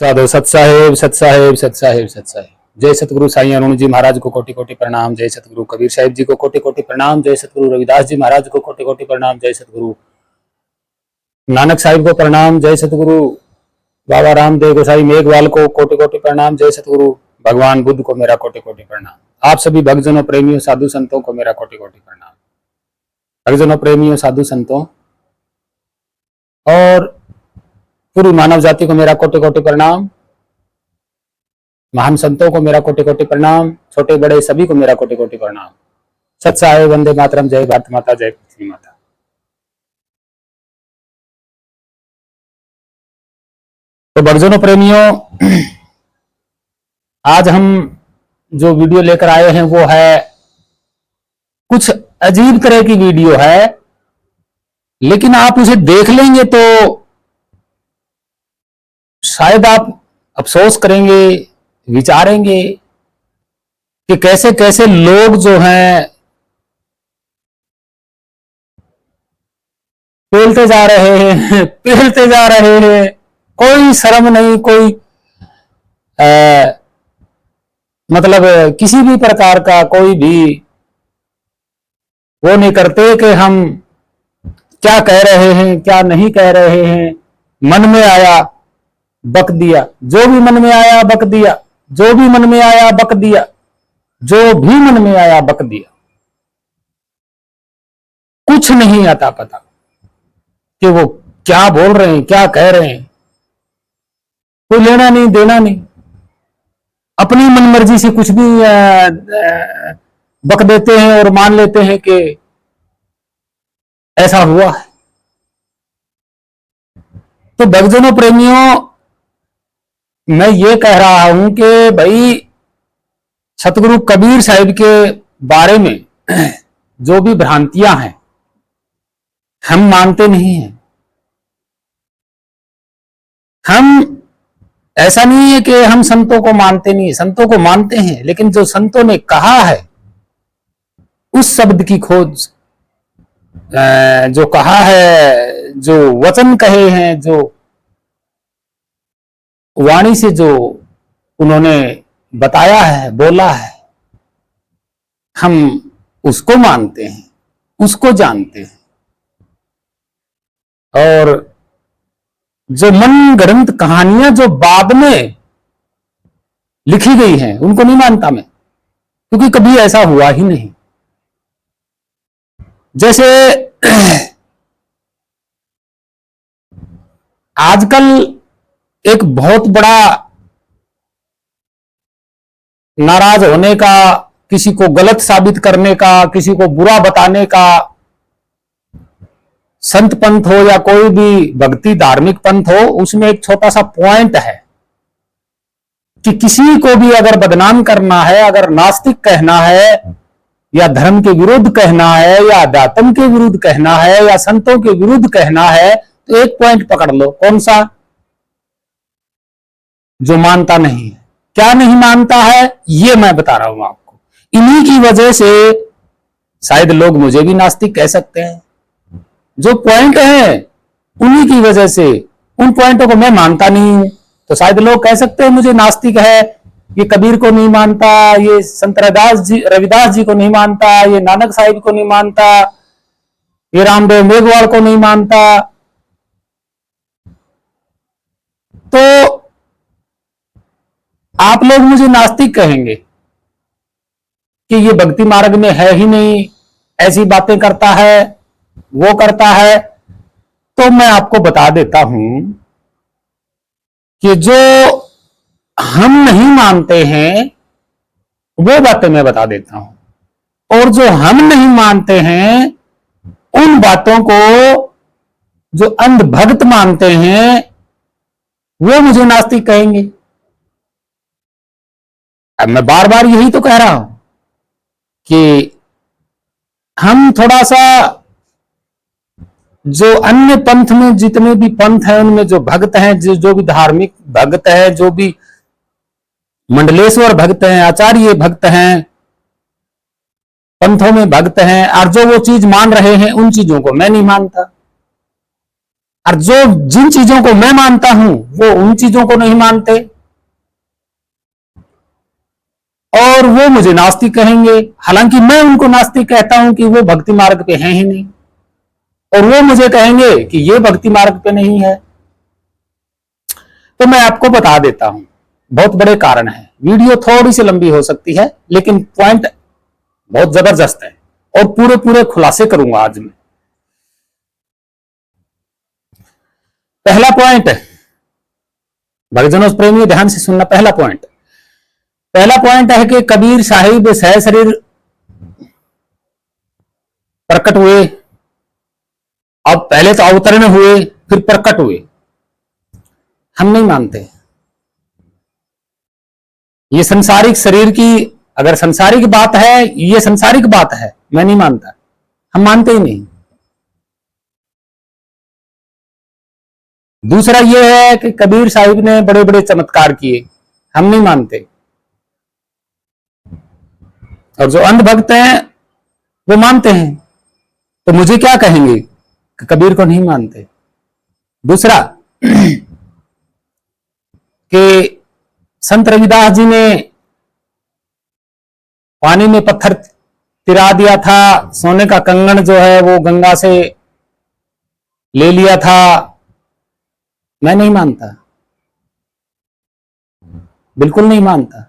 साधो सत साहेब सत साहेब सत साहेब सत साहेब। जय सतगुरु साईं अरुण जी महाराज को कोटि कोटि प्रणाम। जय सतगुरु कबीर साहिब जी को कोटि कोटि प्रणाम। जय सतगुरु रविदास जी महाराज को कोटि कोटि प्रणाम। जय सतगुरु नानक साहिब को प्रणाम। जय सतगुरु बाबा रामदेव गोसाई मेघवाल को कोटि कोटि प्रणाम। जय सतगुरु भगवान बुद्ध को मेरा कोटि कोटि प्रणाम। आप सभी भक्तजनों प्रेमियों साधु संतों को मेरा कोटि कोटि प्रणाम। भक्तजनों प्रेमियों साधु संतों और पूरी मानव जाति को मेरा कोटि कोटि प्रणाम। महान संतों को मेरा कोटि कोटि प्रणाम। छोटे बड़े सभी को मेरा कोटि कोटि प्रणाम। सत साहेब, वंदे मातरम, जय भारत माता, जय पृथ्वी माता। तो भक्तजनों प्रेमियों, आज हम जो वीडियो लेकर आए हैं वो है कुछ अजीब तरह की वीडियो है, लेकिन आप उसे देख लेंगे तो शायद आप अफसोस करेंगे, विचारेंगे कि कैसे कैसे लोग जो हैं पेलते जा रहे हैं, पेलते जा रहे हैं। कोई शर्म नहीं, कोई मतलब किसी भी प्रकार का कोई भी वो नहीं करते कि हम क्या कह रहे हैं क्या नहीं कह रहे हैं। मन में आया बक दिया, जो भी मन में आया बक दिया, जो भी मन में आया बक दिया, जो भी मन में आया बक दिया। कुछ नहीं आता पता कि वो क्या बोल रहे हैं, क्या कह रहे हैं। कोई लेना नहीं देना नहीं, अपनी मनमर्जी से कुछ भी बक देते हैं और मान लेते हैं कि ऐसा हुआ है। तो भक्तजनों प्रेमियों, मैं ये कह रहा हूं कि भाई सतगुरु कबीर साहिब के बारे में जो भी भ्रांतियां हैं हम मानते नहीं हैं। हम ऐसा नहीं है कि हम संतों को मानते नहीं, संतों को मानते हैं, लेकिन जो संतों ने कहा है उस शब्द की खोज, जो कहा है, जो वचन कहे हैं, जो वाणी से जो उन्होंने बताया है, बोला है, हम उसको मानते हैं, उसको जानते हैं। और जो मन गढ़ंत कहानियां जो बाद में लिखी गई हैं उनको नहीं मानता मैं, क्योंकि कभी ऐसा हुआ ही नहीं। जैसे आजकल एक बहुत बड़ा नाराज होने का, किसी को गलत साबित करने का, किसी को बुरा बताने का, संत पंथ हो या कोई भी भक्ति धार्मिक पंथ हो, उसमें एक छोटा सा पॉइंट है कि किसी को भी अगर बदनाम करना है, अगर नास्तिक कहना है, या धर्म के विरुद्ध कहना है, या अध्यात्म के विरुद्ध कहना है, या संतों के विरुद्ध कहना है, तो एक पॉइंट पकड़ लो। कौन सा? जो मानता नहीं है। क्या नहीं मानता है ये मैं बता रहा हूं आपको। इन्हीं की वजह से शायद लोग मुझे भी नास्तिक कह सकते हैं। जो पॉइंट है उन्हीं की वजह से, उन पॉइंटों को मैं मानता नहीं हूं, तो शायद लोग कह सकते हैं मुझे नास्तिक है, ये कबीर को नहीं मानता, ये संत रविदास जी को नहीं मानता, ये नानक साहिब को नहीं मानता, ये रामदेव मेघवाल को नहीं मानता। तो आप लोग मुझे नास्तिक कहेंगे कि ये भक्ति मार्ग में है ही नहीं, ऐसी बातें करता है, वो करता है। तो मैं आपको बता देता हूं कि जो हम नहीं मानते हैं वो बातें मैं बता देता हूं, और जो हम नहीं मानते हैं उन बातों को जो अंध भक्त मानते हैं वो मुझे नास्तिक कहेंगे। अब मैं बार बार यही तो कह रहा हूं कि हम थोड़ा सा, जो अन्य पंथ में जितने भी पंथ हैं उनमें जो भक्त हैं, जो भी धार्मिक भक्त हैं, जो भी मंडलेश्वर भक्त हैं, आचार्य भक्त हैं, पंथों में भक्त हैं, और जो वो चीज मान रहे हैं उन चीजों को मैं नहीं मानता। और जो जिन चीजों को मैं मानता हूं वो उन चीजों को नहीं मानते और वो मुझे नास्तिक कहेंगे, हालांकि मैं उनको नास्तिक कहता हूं कि वो भक्ति मार्ग पे हैं ही नहीं, और वो मुझे कहेंगे कि ये भक्ति मार्ग पे नहीं है। तो मैं आपको बता देता हूं, बहुत बड़े कारण है। वीडियो थोड़ी सी लंबी हो सकती है लेकिन पॉइंट बहुत जबरदस्त है और पूरे पूरे खुलासे करूंगा आज मैं। पहला पॉइंट, भक्तजनों प्रेमी ध्यान से सुनना। पहला पॉइंट है कि कबीर साहिब सह शरीर प्रकट हुए। अब पहले तो अवतरण हुए फिर प्रकट हुए, हम नहीं मानते। ये संसारिक शरीर की, अगर संसारिक बात है, ये संसारिक बात है, मैं नहीं मानता, हम मानते ही नहीं। दूसरा यह है कि कबीर साहिब ने बड़े बड़े चमत्कार किए, हम नहीं मानते। और जो अंधभक्त हैं वो मानते हैं, तो मुझे क्या कहेंगे कि कबीर को नहीं मानते। दूसरा कि संत रविदास जी ने पानी में पत्थर तिरा दिया था, सोने का कंगन जो है वो गंगा से ले लिया था, मैं नहीं मानता, बिल्कुल नहीं मानता।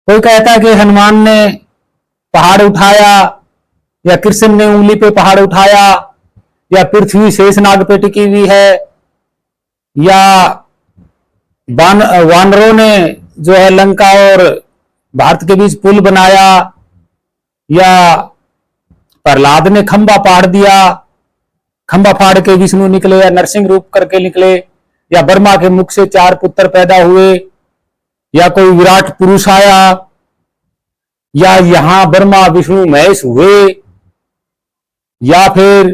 कोई कहता है कि हनुमान ने पहाड़ उठाया या कृष्ण ने उंगली पे पहाड़ उठाया या पृथ्वी शेषनाग पे टिकी हुई है या वानरों ने जो है लंका और भारत के बीच पुल बनाया या प्रहलाद ने खंबा फाड़ दिया, खंबा फाड़ के विष्णु निकले या नरसिंह रूप करके निकले या ब्रह्मा के मुख से 4 पुत्र पैदा हुए या कोई विराट पुरुष आया या यहां ब्रह्मा विष्णु महेश हुए या फिर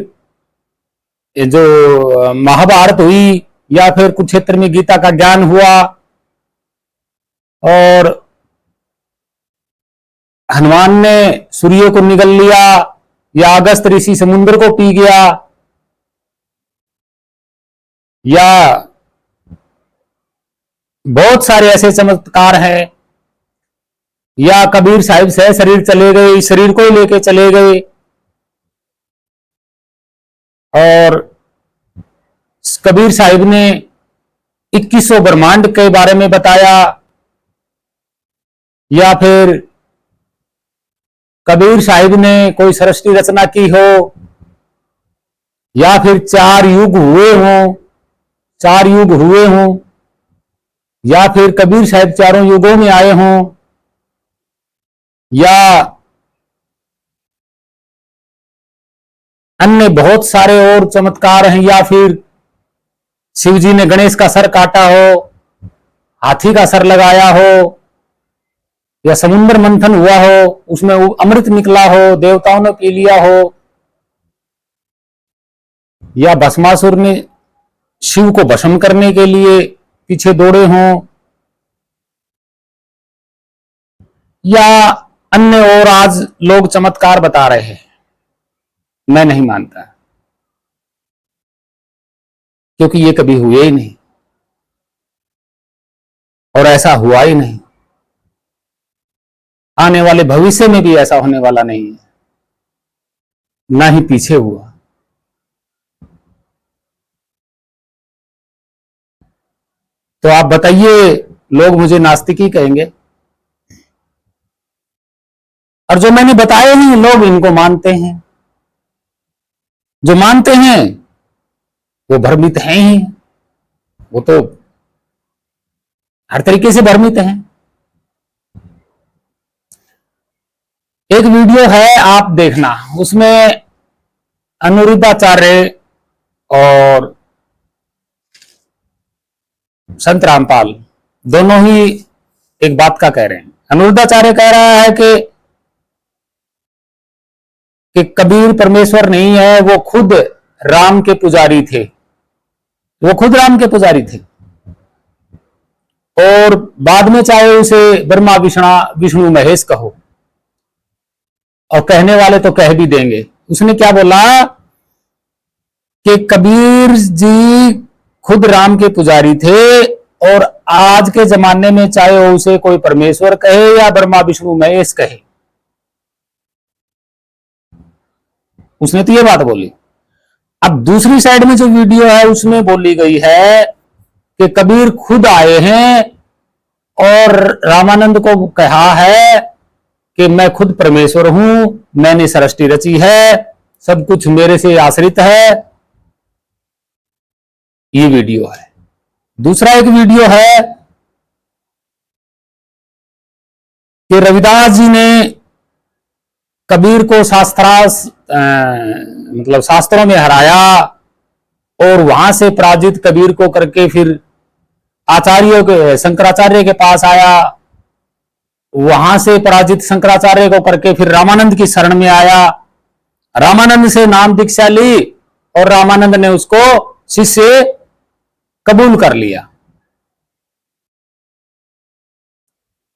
जो महाभारत हुई या फिर कुरुक्षेत्र में गीता का ज्ञान हुआ और हनुमान ने सूर्य को निगल लिया या अगस्त ऋषि समुद्र को पी गया या बहुत सारे ऐसे चमत्कार हैं या कबीर साहिब से शरीर चले गए, इस शरीर को ही लेके चले गए और कबीर साहिब ने 2100 ब्रह्मांड के बारे में बताया या फिर कबीर साहिब ने कोई सृष्टि रचना की हो या फिर 4 युग हुए हों या फिर कबीर साहिब 4 युगों में आए हों या अन्य बहुत सारे और चमत्कार हैं या फिर शिव जी ने गणेश का सर काटा हो, हाथी का सर लगाया हो या समुद्र मंथन हुआ हो, उसमें अमृत निकला हो, देवताओं ने पी लिया हो या भस्मासुर ने शिव को भस्म करने के लिए पीछे दौड़े हों या अन्य और आज लोग चमत्कार बता रहे हैं, मैं नहीं मानता क्योंकि ये कभी हुए ही नहीं और ऐसा हुआ ही नहीं, आने वाले भविष्य में भी ऐसा होने वाला नहीं है, ना ही पीछे हुआ। तो आप बताइए, लोग मुझे नास्तिक ही कहेंगे और जो मैंने बताया नहीं लोग इनको मानते हैं, जो मानते हैं वो भ्रमित हैं ही, वो तो हर तरीके से भ्रमित हैं। एक वीडियो है आप देखना, उसमें अनिरुद्धाचार्य और संत रामपाल दोनों ही एक बात का कह रहे हैं। अनिरुद्धाचार्य कह रहा है कि कबीर परमेश्वर नहीं है, वो खुद राम के पुजारी थे, वो खुद राम के पुजारी थे और बाद में चाहे उसे ब्रह्मा विष्णु महेश कहो और कहने वाले तो कह भी देंगे। उसने क्या बोला कि कबीर जी खुद राम के पुजारी थे, और आज के जमाने में चाहे वो उसे कोई परमेश्वर कहे या ब्रह्मा विष्णु महेश कहे, उसने तो ये बात बोली। अब दूसरी साइड में जो वीडियो है उसमें बोली गई है कि कबीर खुद आए हैं और रामानंद को कहा है कि मैं खुद परमेश्वर हूं, मैंने सृष्टि रची है, सब कुछ मेरे से आश्रित है। ये वीडियो है। दूसरा एक वीडियो है कि रविदास जी ने कबीर को मतलब शास्त्रों में हराया, और वहां से पराजित कबीर को करके फिर आचार्यों के शंकराचार्य के पास आया, वहां से पराजित शंकराचार्य को करके फिर रामानंद की शरण में आया, रामानंद से नाम दीक्षा ली और रामानंद ने उसको शिष्य कबूल कर लिया।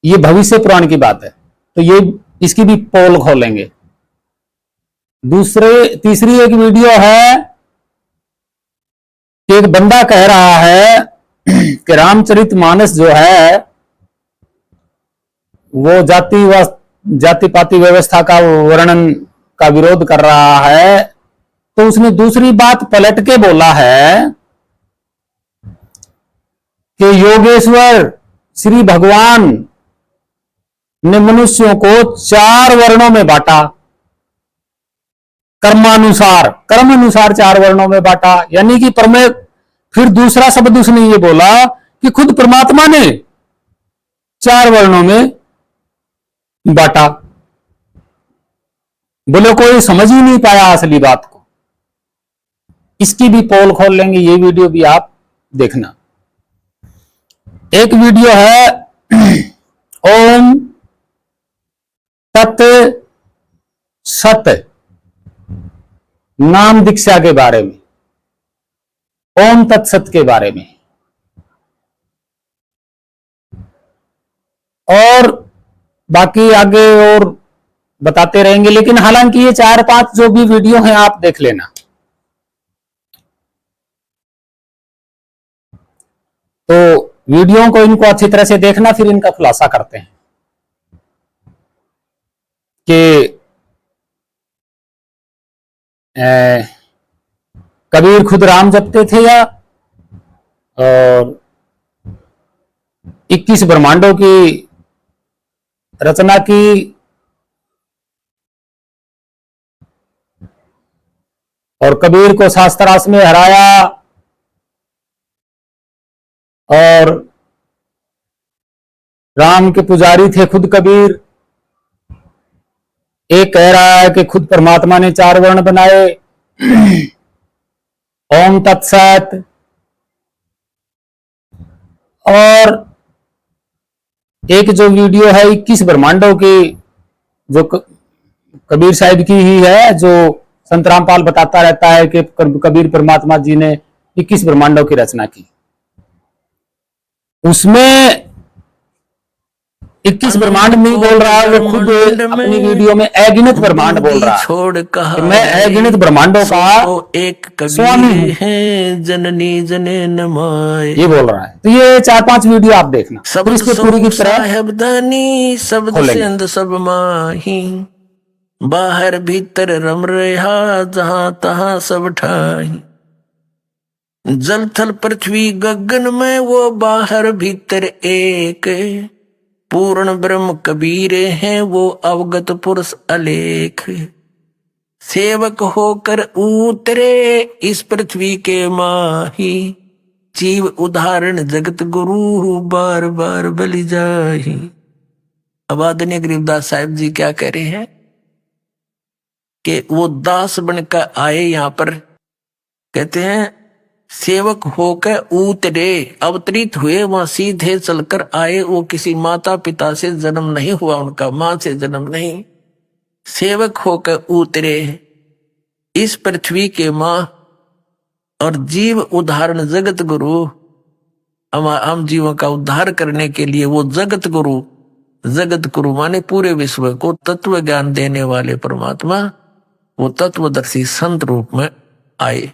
ये भविष्य पुराण की बात है, तो ये इसकी भी पोल खोलेंगे। तीसरी एक वीडियो है कि एक बंदा कह रहा है कि रामचरितमानस जो है वो जाति पाति व्यवस्था का वर्णन का विरोध कर रहा है, तो उसने दूसरी बात पलट के बोला है कि योगेश्वर श्री भगवान ने मनुष्यों को 4 वर्णों में बांटा, कर्मानुसार, कर्म अनुसार 4 वर्णों में बांटा, यानी कि फिर दूसरा शब्द उसने ये बोला कि खुद परमात्मा ने 4 वर्णों में बांटा। बोले कोई समझ ही नहीं पाया असली बात को। इसकी भी पोल खोल लेंगे, ये वीडियो भी आप देखना। एक वीडियो है ओम तत् सत नाम दीक्षा के बारे में, ओम तत्सत के बारे में, और बाकी आगे और बताते रहेंगे, लेकिन हालांकि ये 4-5 जो भी वीडियो हैं आप देख लेना। तो वीडियो को इनको अच्छी तरह से देखना, फिर इनका खुलासा करते हैं कि कबीर खुद राम जपते थे या और 21 ब्रह्मांडों की रचना की, और कबीर को शास्त्रार्थ में हराया, और राम के पुजारी थे खुद कबीर। एक कह रहा है कि खुद परमात्मा ने 4 वर्ण बनाए, ओम तत्सत, और एक जो वीडियो है 21 ब्रह्मांडों की, जो कबीर साहिब की ही है, जो संत रामपाल बताता रहता है कि कबीर परमात्मा जी ने 21 ब्रह्मांडों की रचना की। उसमें 21 ब्रह्मांड नहीं बोल रहा है, वो खुद अपनी वीडियो में अगिनत ब्रह्मांड बोल रहा है छोड़ कहा कि मैं अगिनत ब्रह्मांडों का एक स्वामी कबीर है, जननी जने नमाए, ये बोल रहा है। तो ये 4-5 वीडियो आप देखना, सब इसके पूरी की तरह साहेबदानी शब्द सिंध सब माही, बाहर भीतर रम रहा जहां तहां सब ठाई, जल थल पृथ्वी गगन में वो बाहर भीतर एक, पूर्ण ब्रह्म कबीर हैं वो अवगत पुरुष अलेख, सेवक होकर उतरे इस पृथ्वी के माही, जीव उदाहरण जगत गुरु बार बार बलि जाही। अब आदरणीय गरीबदास साहिब जी क्या कह रहे हैं कि वो दास बनकर आए यहाँ पर, कहते हैं सेवक होकर उतरे, अवतरित हुए, वहां सीधे चलकर आए। वो किसी माता पिता से जन्म नहीं हुआ, उनका मां से जन्म नहीं, सेवक होकर उतरे इस पृथ्वी के मां, और जीव उदाहरण जगत गुरु, हम जीवों का उद्धार करने के लिए वो जगत गुरु माने पूरे विश्व को तत्व ज्ञान देने वाले परमात्मा, वो तत्वदर्शी संत रूप में आए।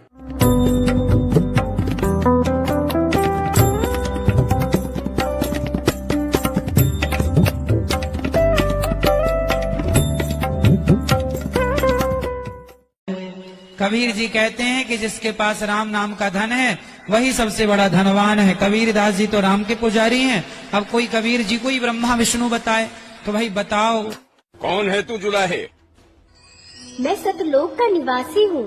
कबीर जी कहते हैं कि जिसके पास राम नाम का धन है वही सबसे बड़ा धनवान है। कबीर दास जी तो राम के पुजारी हैं। अब कोई कबीर जी को ही ब्रह्मा विष्णु बताए तो भाई बताओ कौन है तू जुलाहे? मैं सतलोक का निवासी हूँ,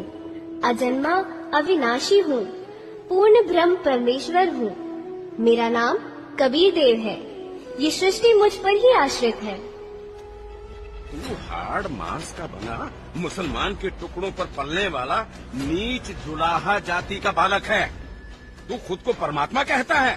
अजन्मा अविनाशी हूँ, पूर्ण ब्रह्म परमेश्वर हूँ। मेरा नाम कबीर देव है। ये सृष्टि मुझ पर ही आश्रित है। तू हाड़ मांस का बना मुसलमान के टुकड़ों पर पलने वाला नीच जुलाहा जाति का बालक है। तू खुद को परमात्मा कहता है।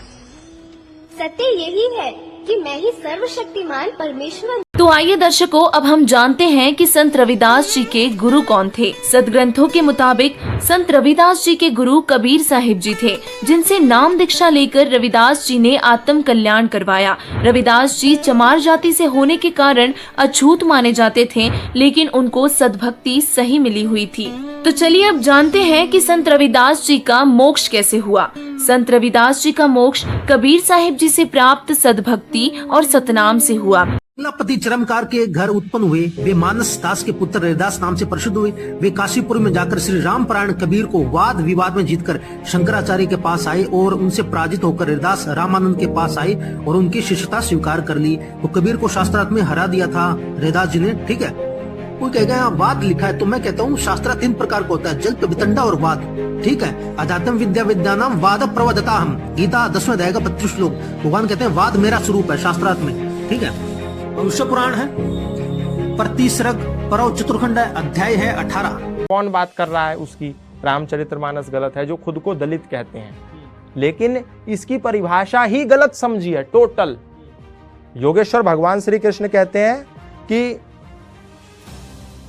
सत्य यही है कि मैं ही सर्वशक्तिमान परमेश्वर। तो आइए दर्शकों, अब हम जानते हैं कि संत रविदास जी के गुरु कौन थे। सदग्रंथों के मुताबिक संत रविदास जी के गुरु कबीर साहिब जी थे, जिनसे नाम दीक्षा लेकर रविदास जी ने आत्म कल्याण करवाया। रविदास जी चमार जाति से होने के कारण अछूत माने जाते थे, लेकिन उनको सद्भक्ति सही मिली हुई थी। तो चलिए अब जानते हैं कि संत रविदास जी का मोक्ष कैसे हुआ। संत रविदास जी का मोक्ष कबीर साहिब जी से प्राप्त सद्भक्ति और सतनाम से हुआ। पति चरमकार के घर उत्पन्न हुए। वे मानस दास के पुत्र रविदास नाम से प्रसिद्ध हुए। वे काशीपुर में जाकर श्री रामपरायण कबीर को वाद विवाद में जीतकर शंकराचार्य के पास आए और उनसे पराजित होकर रविदास रामानंद के पास आए और उनकी शिष्यता स्वीकार कर ली। तो कबीर को शास्त्रार्थ में हरा दिया था रविदास जी ने। ठीक है, कोई कहेगा यहाँ वाद लिखा है, तो मैं कहता हूँ शास्त्र 3 प्रकार का होता है, जल्प वितंडा और वाद। ठीक है, अजातम विद्या विद्यानाम वाद प्रवदता हम। गीता 10वें अध्याय का 25 श्लोक। भगवान कहते हैं वाद मेरा स्वरूप है शास्त्रार्थ में। ठीक है, मनुष्य पुराण है, प्रतिसर्ग परव चतुर्खंड है, अध्याय है 18। कौन बात कर रहा है उसकी रामचरितमानस गलत है, जो खुद को दलित कहते हैं, लेकिन इसकी परिभाषा ही गलत समझी है टोटल। योगेश्वर भगवान श्री कृष्ण कहते हैं कि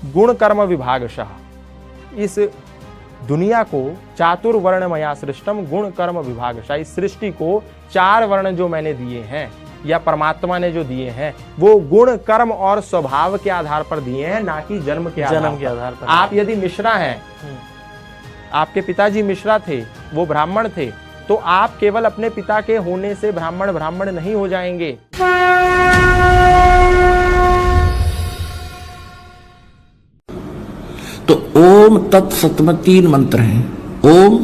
गुण कर्म विभागशः, इस दुनिया को चातुर्वर्ण मया सृष्टम गुण कर्म विभागशः, इस सृष्टि को 4 वर्ण जो मैंने दिए हैं या परमात्मा ने जो दिए हैं वो गुण कर्म और स्वभाव के आधार पर दिए हैं, ना कि जन्म के आधार पर। आप यदि मिश्रा हैं, आपके पिताजी मिश्रा थे, वो ब्राह्मण थे, तो आप केवल अपने पिता के होने से ब्राह्मण नहीं हो जाएंगे। तो ओम तत्सत में 3 मंत्र हैं। ओम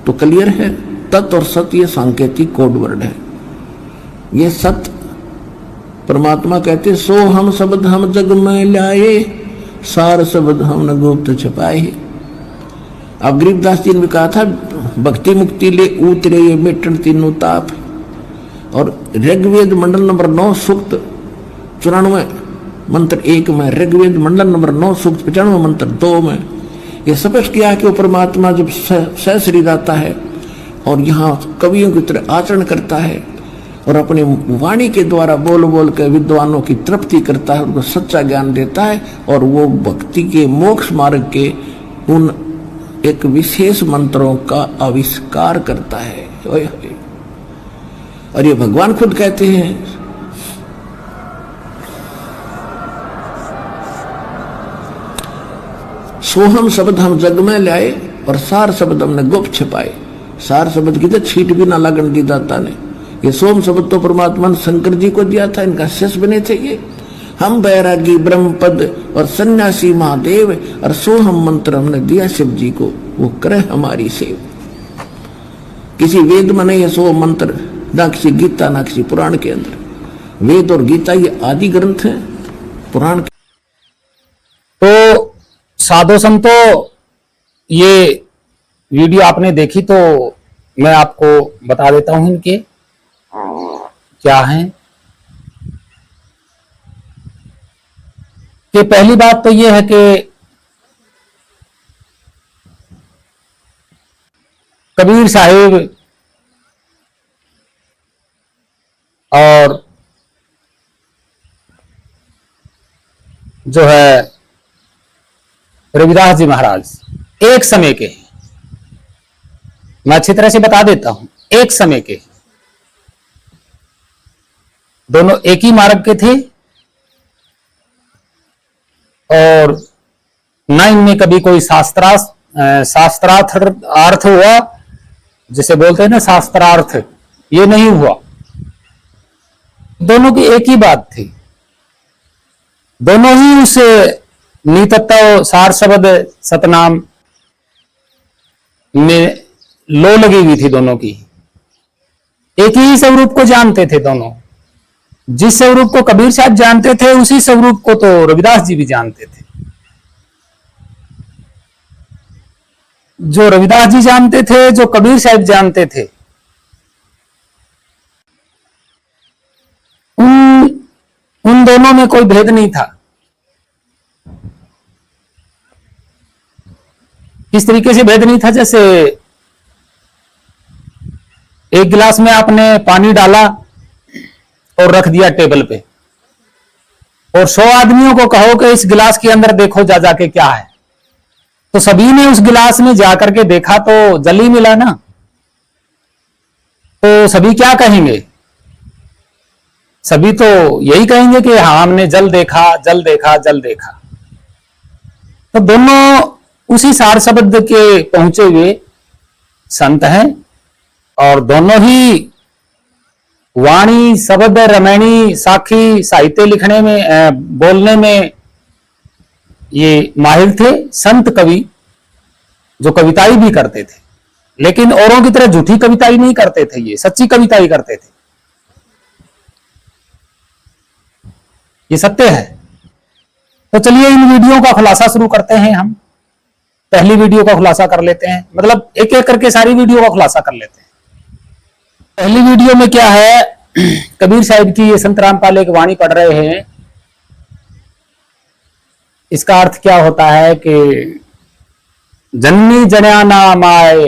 तो क्लियर है, तत् और सत ये सांकेतिक कोड वर्ड है। ये सत परमात्मा कहते सो हम शब्द हम जग में लाए, सार शब्द हम न गुप्त छपाए। अब गरीबदास जी ने कहा था भक्ति मुक्ति ले उतरे ये मिटन तीनों ताप। और ऋग्वेद मंडल नंबर 9 सूक्त 94 मंत्र 1 में, ऋग्वेद मंडल नंबर 9 सूक्त 95 मंत्र 2 में ये स्पष्ट किया कि वो परमात्मा जब सहशरीर आता है और यहाँ कवियों की तरह आचरण करता है और अपनी वाणी के द्वारा बोल बोल के विद्वानों की तृप्ति करता है, उनको सच्चा ज्ञान देता है और वो भक्ति के मोक्ष मार्ग के उन एक विशेष मंत्रों का आविष्कार करता है। और ये भगवान खुद कहते हैं सोहम शब्द हम जग में लाए और सार शब्द हमने गुप्त छिपाए। सार शब्द की तो छीट भी ना लगन दी दाता ने। ये सोम शब्द तो परमात्मा ने शंकर जी को दिया था, इनका शिष्य बने थे ये। हम बैरागी ब्रह्मपद और सन्यासी महादेव और सोहम मंत्र हमने दिया शिव जी को, वो करे हमारी सेव। किसी वेद में नहीं है सोहम मंत्र, ना किसी गीता ना किसी पुराण के अंदर। वेद और गीता ये आदि ग्रंथ है, पुराण। तो साधु संतो, ये वीडियो आपने देखी तो मैं आपको बता देता हूं इनके क्या है। कि पहली बात तो यह है कि कबीर साहिब और जो है रविदास जी महाराज एक समय के, मैं अच्छी तरह से बता देता हूं, एक समय के दोनों एक ही मार्ग के थे और न इनमें कभी कोई शास्त्रार्थ अर्थ हुआ, जिसे बोलते हैं ना शास्त्रार्थ, ये नहीं हुआ। दोनों की एक ही बात थी, दोनों ही उस नितत्व सार शब्द सतनाम में लो लगी हुई थी। दोनों की एक ही स्वरूप को जानते थे दोनों। जिस स्वरूप को कबीर साहब जानते थे उसी स्वरूप को तो रविदास जी भी जानते थे। जो रविदास जी जानते थे, जो कबीर साहब जानते थे, उन दोनों में कोई भेद नहीं था। किस तरीके से भेद नहीं था? जैसे एक गिलास में आपने पानी डाला और रख दिया टेबल पे, और 100 आदमियों को कहो कि इस गिलास के अंदर देखो जा जाके क्या है, तो सभी ने उस गिलास में जाकर के देखा तो जल ही मिला ना। तो सभी क्या कहेंगे? सभी तो यही कहेंगे कि हाँ, हमने जल देखा, जल देखा, जल देखा। तो दोनों उसी सार शब्द के पहुंचे हुए संत हैं, और दोनों ही वाणी, शब्द, रमैणी, साखी, साहित्य लिखने में, बोलने में ये माहिर थे। संत कवि जो कविताई भी करते थे, लेकिन औरों की तरह झूठी कविताई नहीं करते थे, ये सच्ची कविताई करते थे। ये सत्य है। तो चलिए इन वीडियो का खुलासा शुरू करते हैं। हम पहली वीडियो का खुलासा कर लेते हैं, मतलब एक एक करके सारी वीडियो का खुलासा कर लेते हैं। पहली वीडियो में क्या है, कबीर साहिब की ये संत रामपाल एक वाणी पढ़ रहे हैं। इसका अर्थ क्या होता है कि जननी जन्याना माए,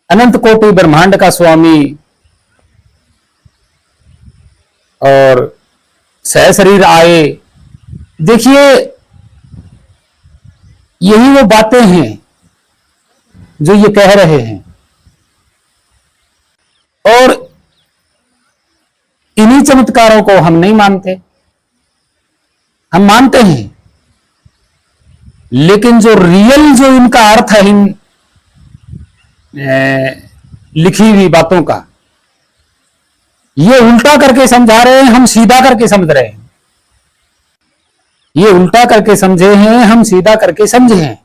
अनंत कोटि ब्रह्मांड का स्वामी और सह शरीर आए। देखिए, यही वो बातें हैं जो ये कह रहे हैं, और इन्हीं चमत्कारों को हम नहीं मानते। हम मानते हैं, लेकिन जो रियल जो इनका अर्थ है इन लिखी हुई बातों का, ये उल्टा करके समझा रहे हैं, हम सीधा करके समझ रहे हैं। ये उल्टा करके समझे हैं, हम सीधा करके समझे हैं।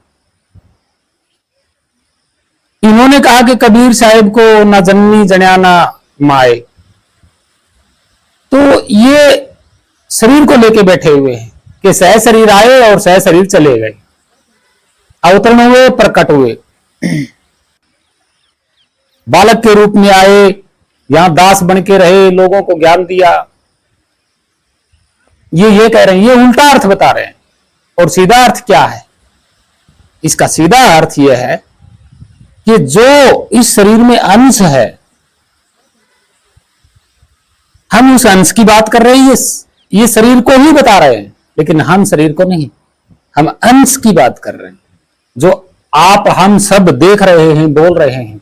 इन्होंने कहा कि कबीर साहिब को न जननी जन्याना माए, तो ये शरीर को लेके बैठे हुए हैं कि सह शरीर आए और सह शरीर चले गए, अवतरण हुए, प्रकट हुए, बालक के रूप में आए, यहां दास बन के रहे, लोगों को ज्ञान दिया। ये कह रहे हैं, ये उल्टा अर्थ बता रहे हैं। और सीधा अर्थ क्या है? इसका सीधा अर्थ यह है कि जो इस शरीर में अंश है, हम उस अंश की बात कर रहे हैं। ये शरीर को ही बता रहे हैं, लेकिन हम शरीर को नहीं, हम अंश की बात कर रहे हैं। जो आप हम सब देख रहे हैं, बोल रहे हैं,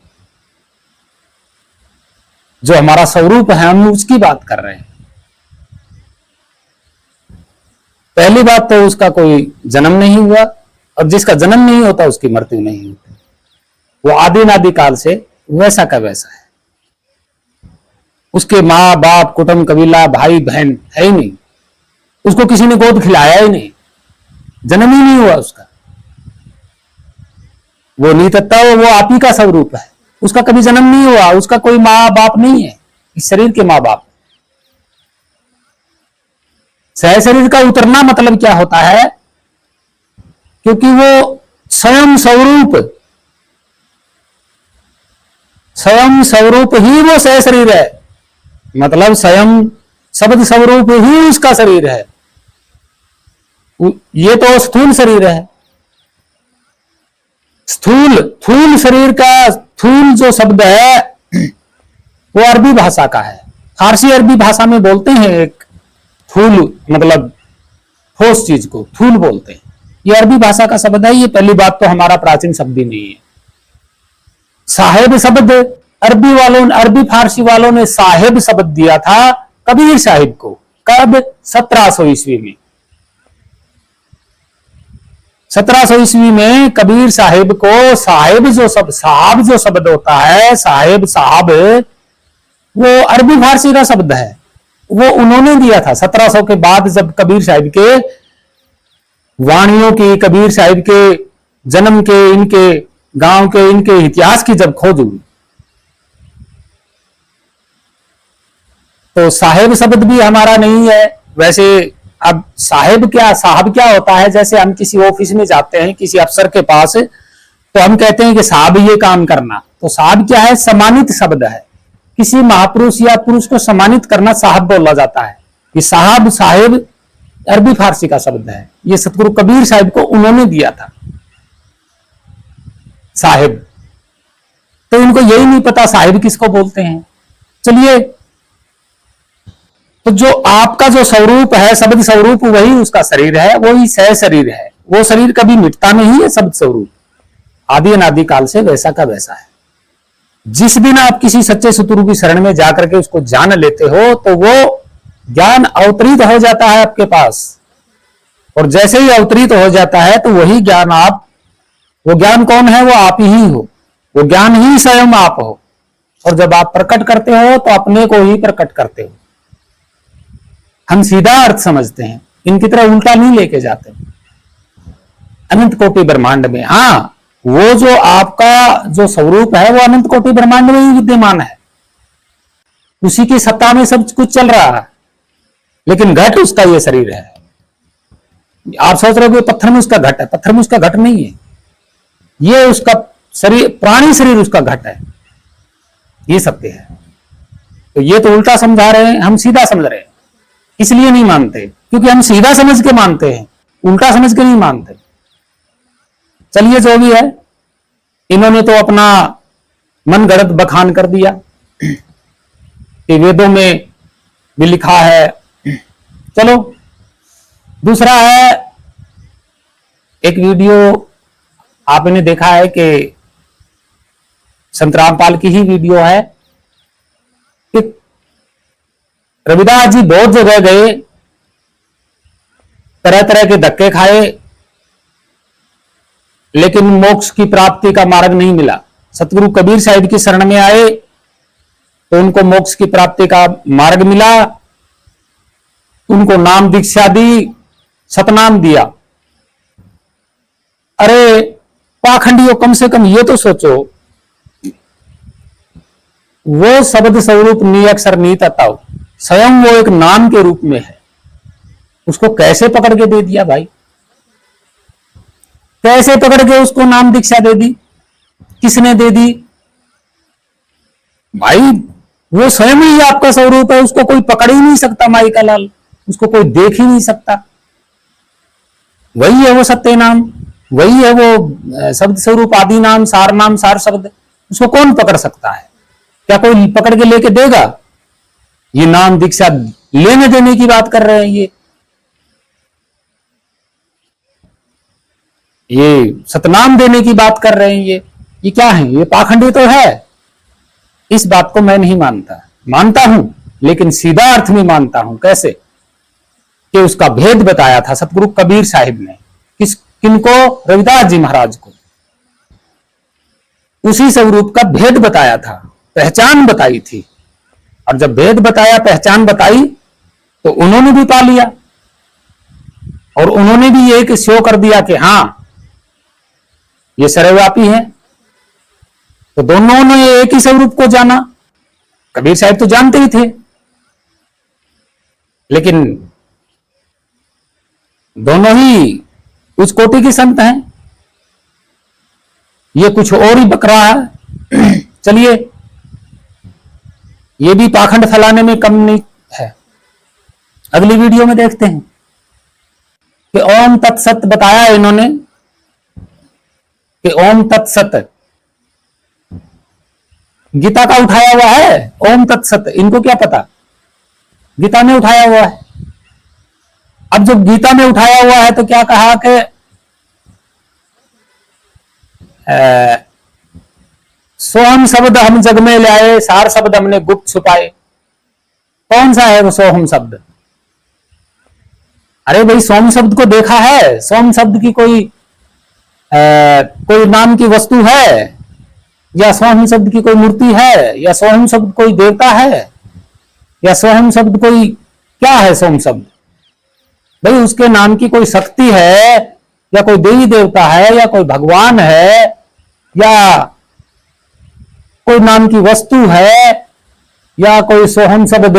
जो हमारा स्वरूप है, हम उसकी बात कर रहे हैं। पहली बात तो उसका कोई जन्म नहीं हुआ, और जिसका जन्म नहीं होता उसकी मृत्यु नहीं होती। वो आदिनादि काल से वैसा का वैसा है। उसके माँ बाप, कुटुंब, कबीला, भाई बहन है ही नहीं। उसको किसी ने गोद खिलाया ही नहीं, जन्म ही नहीं हुआ उसका। वो नितत्ता, वो आप ही का स्वरूप है। उसका कभी जन्म नहीं हुआ, उसका कोई माँ बाप नहीं है, इस शरीर के माँ बाप। सह शरीर का उतरना मतलब क्या होता है? क्योंकि वो स्वयं स्वरूप ही वो सह शरीर है, मतलब स्वयं शब्द स्वरूप ही उसका शरीर है। ये तो स्थूल शरीर है। स्थूल शरीर का, स्थूल जो शब्द है वो अरबी भाषा का है। फारसी अरबी भाषा में बोलते हैं एक थूल, मतलब ठोस चीज को थूल बोलते हैं। ये अरबी भाषा का शब्द है। ये पहली बात तो हमारा प्राचीन शब्द ही नहीं है। साहेब शब्द अरबी फारसी वालों ने साहेब शब्द दिया था कबीर साहिब को। कब? 1700 ईस्वी में। 1700 ईस्वी में कबीर साहिब को साहिब जो शब्द होता है, साहब वो अरबी फारसी का शब्द है, वो उन्होंने दिया था 1700 के बाद, जब कबीर साहिब के वाणियों की, कबीर साहिब के जन्म के, इनके गांव के, इनके इतिहास की जब खोज हुई, तो साहेब शब्द भी हमारा नहीं है। वैसे अब साहेब साहब क्या होता है, जैसे हम किसी ऑफिस में जाते हैं किसी अफसर के पास, तो हम कहते हैं कि साहब ये काम करना, तो साहब क्या है, सम्मानित शब्द है। किसी महापुरुष या पुरुष को सम्मानित करना साहब बोला जाता है। ये साहेब अरबी फारसी का शब्द है, ये सतगुरु कबीर साहिब को उन्होंने दिया था साहिब। तो इनको यही नहीं पता साहिब किसको बोलते हैं। चलिए, तो जो आपका जो स्वरूप है, शब्द स्वरूप, वही उसका शरीर है, वही सह शरीर है। वो शरीर कभी मिटता नहीं है। शब्द स्वरूप आदि अनादि काल से वैसा का वैसा है। जिस दिन आप किसी सच्चे सतगुरु की शरण में जाकर के उसको जान लेते हो, तो वो ज्ञान अवतरित हो जाता है आपके पास, और जैसे ही अवतरित हो जाता है तो वही ज्ञान वो ज्ञान कौन है, वो आप ही हो, वो ज्ञान ही स्वयं आप हो। और जब आप प्रकट करते हो तो अपने को ही प्रकट करते हो। हम सीधा अर्थ समझते हैं, इनकी तरह उल्टा नहीं लेके जाते। अनंत कोटि ब्रह्मांड में, हाँ, वो जो आपका जो स्वरूप है वो अनंत कोटि ब्रह्मांड में ही विद्यमान है, उसी की सत्ता में सब कुछ चल रहा है, लेकिन घट उसका ये शरीर है। आप सोच रहे हो कि पत्थर में उसका घट है, पत्थर में उसका घट नहीं है, ये उसका शरीर, प्राणी शरीर उसका घट है, ये सत्य है। तो ये तो उल्टा समझा रहे हैं, हम सीधा समझ रहे हैं, इसलिए नहीं मानते, क्योंकि हम सीधा समझ के मानते हैं, उल्टा समझ के नहीं मानते। चलिए, जो भी है, इन्होंने तो अपना मन गढ़ंत बखान कर दिया कि वेदों में भी लिखा है। चलो, दूसरा है, एक वीडियो आपने देखा है कि संत रामपाल की ही वीडियो है कि रविदास जी बहुत जगह गए, तरह तरह के धक्के खाए, लेकिन मोक्ष की प्राप्ति का मार्ग नहीं मिला। सतगुरु कबीर साहिब की शरण में आए तो उनको मोक्ष की प्राप्ति का मार्ग मिला, उनको नाम दीक्षा दी, सतनाम दिया। अरे पाखंडियों, कम से कम ये तो सोचो, वो शब्द स्वरूप नी अक्षर नी तताओ स्वयं वो एक नाम के रूप में है, उसको कैसे पकड़ के दे दिया भाई? कैसे पकड़ के उसको नाम दीक्षा दे दी? किसने दे दी भाई? वो स्वयं ही आपका स्वरूप है, उसको कोई पकड़ ही नहीं सकता माई का लाल, उसको कोई देख ही नहीं सकता। वही है वो सत्य नाम, वही है वो शब्द स्वरूप, आदि नाम, सार नाम, सार शब्द। उसको कौन पकड़ सकता है? क्या कोई पकड़ के लेके देगा? ये नाम दीक्षा लेने देने की बात कर रहे हैं, ये सतनाम देने की बात कर रहे हैं। ये क्या है? ये पाखंडी तो है। इस बात को मैं नहीं मानता हूं, लेकिन सीधा अर्थ में मानता हूं। कैसे? कि उसका भेद बताया था सतगुरु कबीर साहिब ने, किनको? रविदास जी महाराज को। उसी स्वरूप का भेद बताया था, पहचान बताई थी, और जब भेद बताया, पहचान बताई, तो उन्होंने भी पा लिया, और उन्होंने भी एक शो कर दिया कि हाँ ये सर्वव्यापी है। तो दोनों ने एक ही स्वरूप को जाना। कबीर साहिब तो जानते ही थे, लेकिन दोनों ही उस कोटि के संत हैं। ये कुछ और ही बक रहा है। चलिए, ये भी पाखंड फैलाने में कम नहीं है। अगली वीडियो में देखते हैं कि ओम तत्सत बताया इन्होंने कि ओम तत्सत गीता का उठाया हुआ है। ओम तत्सत इनको क्या पता? गीता में उठाया हुआ है। अब जब गीता में उठाया हुआ है तो क्या कहा कि सोहम शब्द हम जग में लाए, सार शब्द हमने गुप्त छुपाए। कौन सा है वो सोहम शब्द? अरे भाई, सोम शब्द को देखा है? सोम शब्द की कोई कोई नाम की वस्तु है, या स्वयं शब्द की कोई मूर्ति है, या स्वयं शब्द कोई देवता है, या स्वयं शब्द कोई क्या है? स्वयं शब्द भाई उसके नाम की कोई शक्ति है, या कोई देवी देवता है, या कोई भगवान है, या कोई नाम की वस्तु है, या कोई सोहम शब्द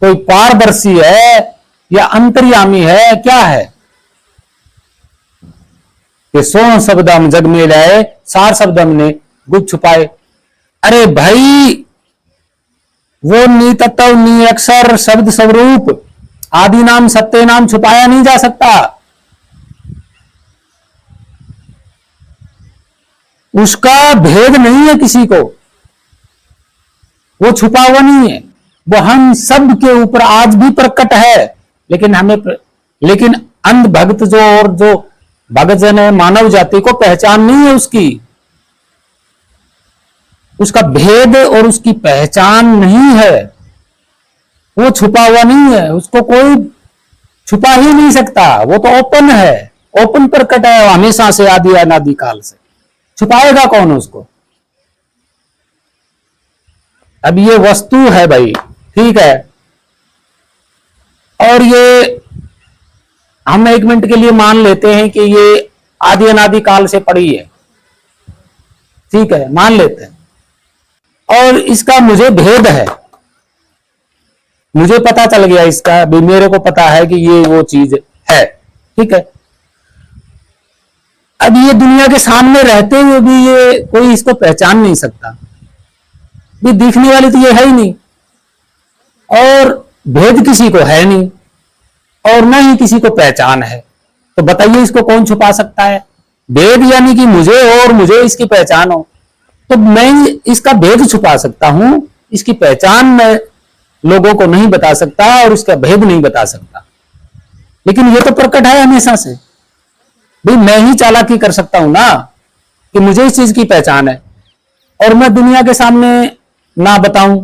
कोई पारदर्शी है, या अंतर्यामी है, क्या है? ये सोहम शब्द हम जग में लाए, सार शब्द हमने गुप्त छुपाए। अरे भाई वो नी तत्व, नी अक्षर, शब्द स्वरूप, आदि नाम, सत्य नाम छुपाया नहीं जा सकता। उसका भेद नहीं है किसी को, वो छुपा हुआ नहीं है, वो हम सब के ऊपर आज भी प्रकट है। लेकिन अंध भक्त जो और जो भक्त जन है, मानव जाति को पहचान नहीं है उसकी, उसका भेद और उसकी पहचान नहीं है, वो छुपा हुआ नहीं है, उसको कोई छुपा ही नहीं सकता, वो तो ओपन है, ओपन प्रकट है हमेशा से, आदि अनादि काल से। छुपाएगा कौन उसको? अब ये वस्तु है भाई, ठीक है, और ये हम एक मिनट के लिए मान लेते हैं कि ये आदि अनादि काल से पड़ी है, ठीक है, मान लेते हैं, और इसका मुझे भेद है, मुझे पता चल गया इसका भी, मेरे को पता है कि ये वो चीज है, ठीक है। अब ये दुनिया के सामने रहते हुए भी ये कोई इसको पहचान नहीं सकता, भी दिखने वाली तो ये है ही नहीं, और भेद किसी को है नहीं, और न ही किसी को पहचान है, तो बताइए इसको कौन छुपा सकता है? भेद यानी कि मुझे और मुझे इसकी पहचान हो, तो मैं इसका भेद छुपा सकता हूं, इसकी पहचान मैं लोगों को नहीं बता सकता और इसका भेद नहीं बता सकता, लेकिन ये तो प्रकट है हमेशा से। भाई मैं ही चालाकी कर सकता हूं ना कि मुझे इस चीज की पहचान है, और मैं दुनिया के सामने ना बताऊं,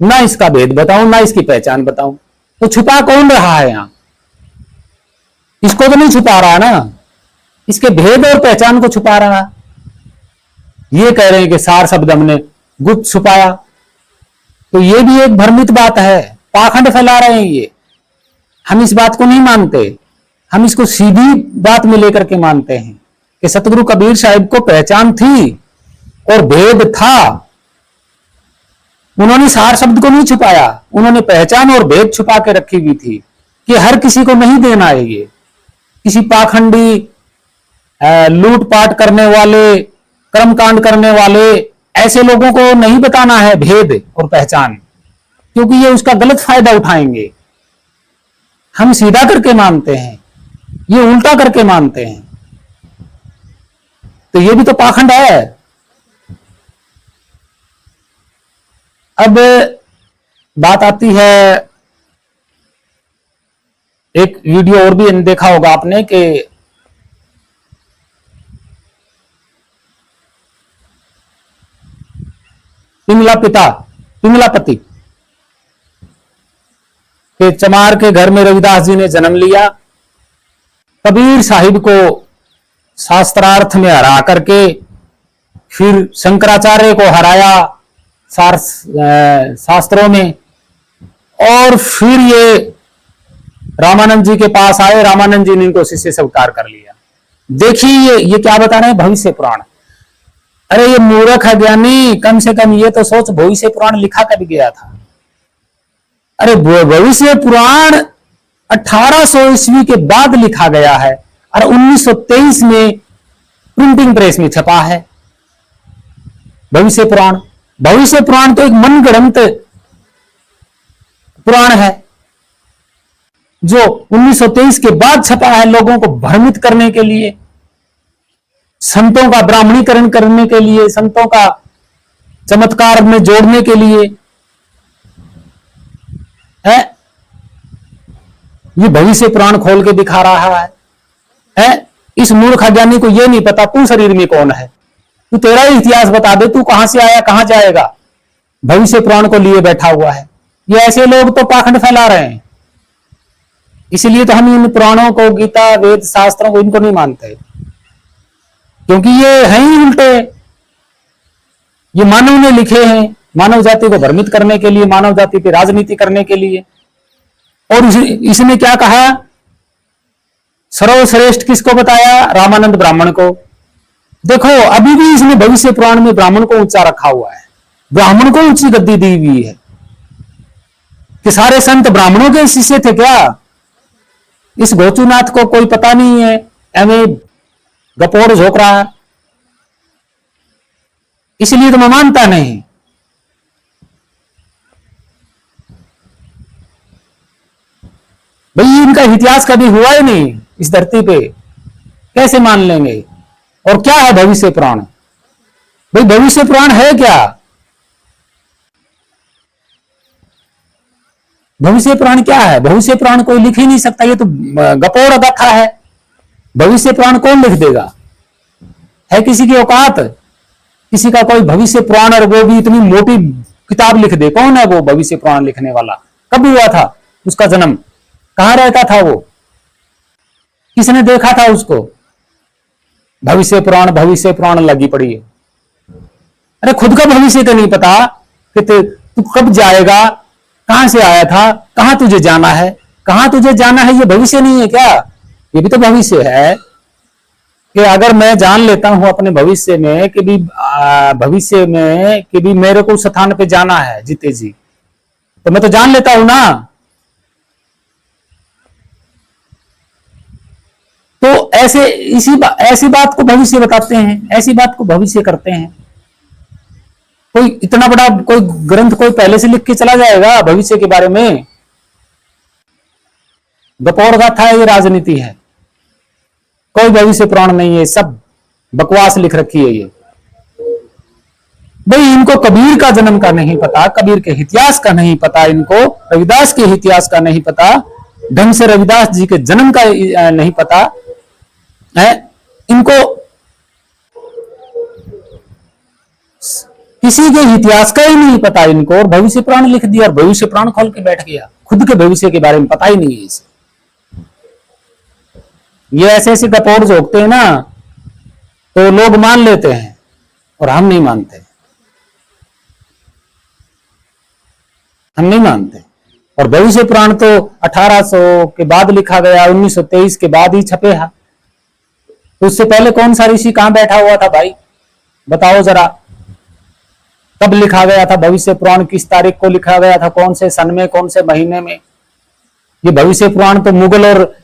ना इसका भेद बताऊं, ना इसकी पहचान बताऊं, तो छुपा कौन रहा है यहां? इसको तो नहीं छुपा रहा ना, इसके भेद और पहचान को छुपा रहा। ये कह रहे हैं कि सार शब्द हमने गुप्त छुपाया, तो ये भी एक भ्रमित बात है, पाखंड फैला रहे हैं ये। हम इस बात को नहीं मानते, हम इसको सीधी बात में लेकर के मानते हैं कि सतगुरु कबीर साहिब को पहचान थी और भेद था। उन्होंने सार शब्द को नहीं छुपाया, उन्होंने पहचान और भेद छुपा के रखी हुई थी कि हर किसी को नहीं देना है, ये किसी पाखंडी, लूटपाट करने वाले, कर्मकांड करने वाले ऐसे लोगों को नहीं बताना है भेद और पहचान, क्योंकि ये उसका गलत फायदा उठाएंगे। हम सीधा करके मानते हैं, ये उल्टा करके मानते हैं, तो ये भी तो पाखंड है। अब बात आती है, एक वीडियो और भी देखा होगा आपने कि पिंगलापति के चमार के घर में रविदास जी ने जन्म लिया। कबीर साहिब को शास्त्रार्थ में हरा करके फिर शंकराचार्य को हराया शास्त्रों में, और फिर ये रामानंद जी के पास आए, रामानंद जी ने इनको शिष्य स्वीकार कर लिया। देखिए ये क्या बता रहे हैं, भविष्य पुराण। अरे ये मूर्ख है ज्ञानी, कम से कम ये तो सोच भविष्य पुराण लिखा कब गया था। अरे भविष्य पुराण 1800 ईस्वी के बाद लिखा गया है और 1923 में प्रिंटिंग प्रेस में छपा है भविष्य पुराण। भविष्य पुराण तो एक मनगढ़ंत पुराण है जो 1923 के बाद छपा है, लोगों को भ्रमित करने के लिए, संतों का ब्राह्मणीकरण करने के लिए, संतों का चमत्कार में जोड़ने के लिए है। ये भविष्य पुराण खोल के दिखा रहा है। इस मूर्ख अज्ञानी को ये नहीं पता तू शरीर में कौन है, तू तेरा ही इतिहास बता दे, तू कहां से आया कहां जाएगा। भविष्य पुराण को लिए बैठा हुआ है। ये ऐसे लोग तो पाखंड फैला रहे हैं, इसलिए तो हम इन पुराणों को, गीता, वेद, शास्त्रों को, इनको नहीं मानते। क्योंकि ये हैं ही उल्टे, ये मानव ने लिखे हैं, मानव जाति को भ्रमित करने के लिए, मानव जाति पे राजनीति करने के लिए। और इसने क्या कहा, सर्वश्रेष्ठ किसको बताया, रामानंद ब्राह्मण को। देखो अभी भी इसने भविष्य पुराण में ब्राह्मण को ऊंचा रखा हुआ है, ब्राह्मण को ऊंची गद्दी दी हुई है कि सारे संत ब्राह्मणों के शिष्य थे क्या। इस गोचूनाथ को कोई पता नहीं है, एवं गपोड़ झोंक रहा है, इसलिए तो मैं मानता नहीं। भाई इनका इतिहास कभी हुआ ही नहीं इस धरती पे, कैसे मान लेंगे। और क्या है भविष्य पुराण, भाई भविष्य पुराण है क्या, भविष्य पुराण क्या है, भविष्य पुराण कोई लिख ही नहीं सकता, ये तो गपोड़ गाथा है। भविष्य पुराण कौन लिख देगा, है किसी की औकात, किसी का कोई भविष्य पुराण, और वो भी इतनी मोटी किताब लिख दे। कौन है वो भविष्य पुराण लिखने वाला, कब हुआ था उसका जन्म, कहां रहता था वो, किसने देखा था उसको। भविष्य पुराण लगी पड़ी है। अरे खुद का भविष्य तो नहीं पता कि तू कब जाएगा, कहां से आया था, कहां तुझे जाना है, कहां तुझे जाना है, ये भविष्य नहीं है क्या, ये भी तो भविष्य है। कि अगर मैं जान लेता हूं अपने भविष्य में कि भी मेरे को उस स्थान पे जाना है जीते जी, तो मैं तो जान लेता हूं ना। तो ऐसी बात को भविष्य बताते हैं, ऐसी बात को भविष्य करते हैं। कोई इतना बड़ा कोई ग्रंथ कोई पहले से लिख के चला जाएगा भविष्य के बारे में, गपोड़ गाथा है, ये राजनीति है, कोई भविष्य पुराण नहीं है, सब बकवास लिख रखी है ये। भाई इनको कबीर का जन्म का नहीं पता, कबीर के इतिहास का नहीं पता, इनको रविदास के इतिहास का नहीं पता, ढंग से रविदास जी के जन्म का नहीं पता है, इनको किसी के इतिहास का ही नहीं पता इनको, और भविष्य पुराण लिख दिया और भविष्य पुराण खोल के बैठ गया, खुद के भविष्य के बारे में पता ही नहीं है इसे। ये ऐसे ऐसे गपोड़ झोंकते हैं ना, तो लोग मान लेते हैं और हम नहीं मानते, हम नहीं मानते। और भविष्य पुराण तो 1800 के बाद लिखा गया, 1923 के बाद ही छपे है। तो उससे पहले कौन सा ऋषि कहां बैठा हुआ था भाई, बताओ जरा, कब लिखा गया था भविष्य पुराण, किस तारीख को लिखा गया था, कौन से सन में, कौन से महीने में। ये भविष्य पुराण तो मुगल और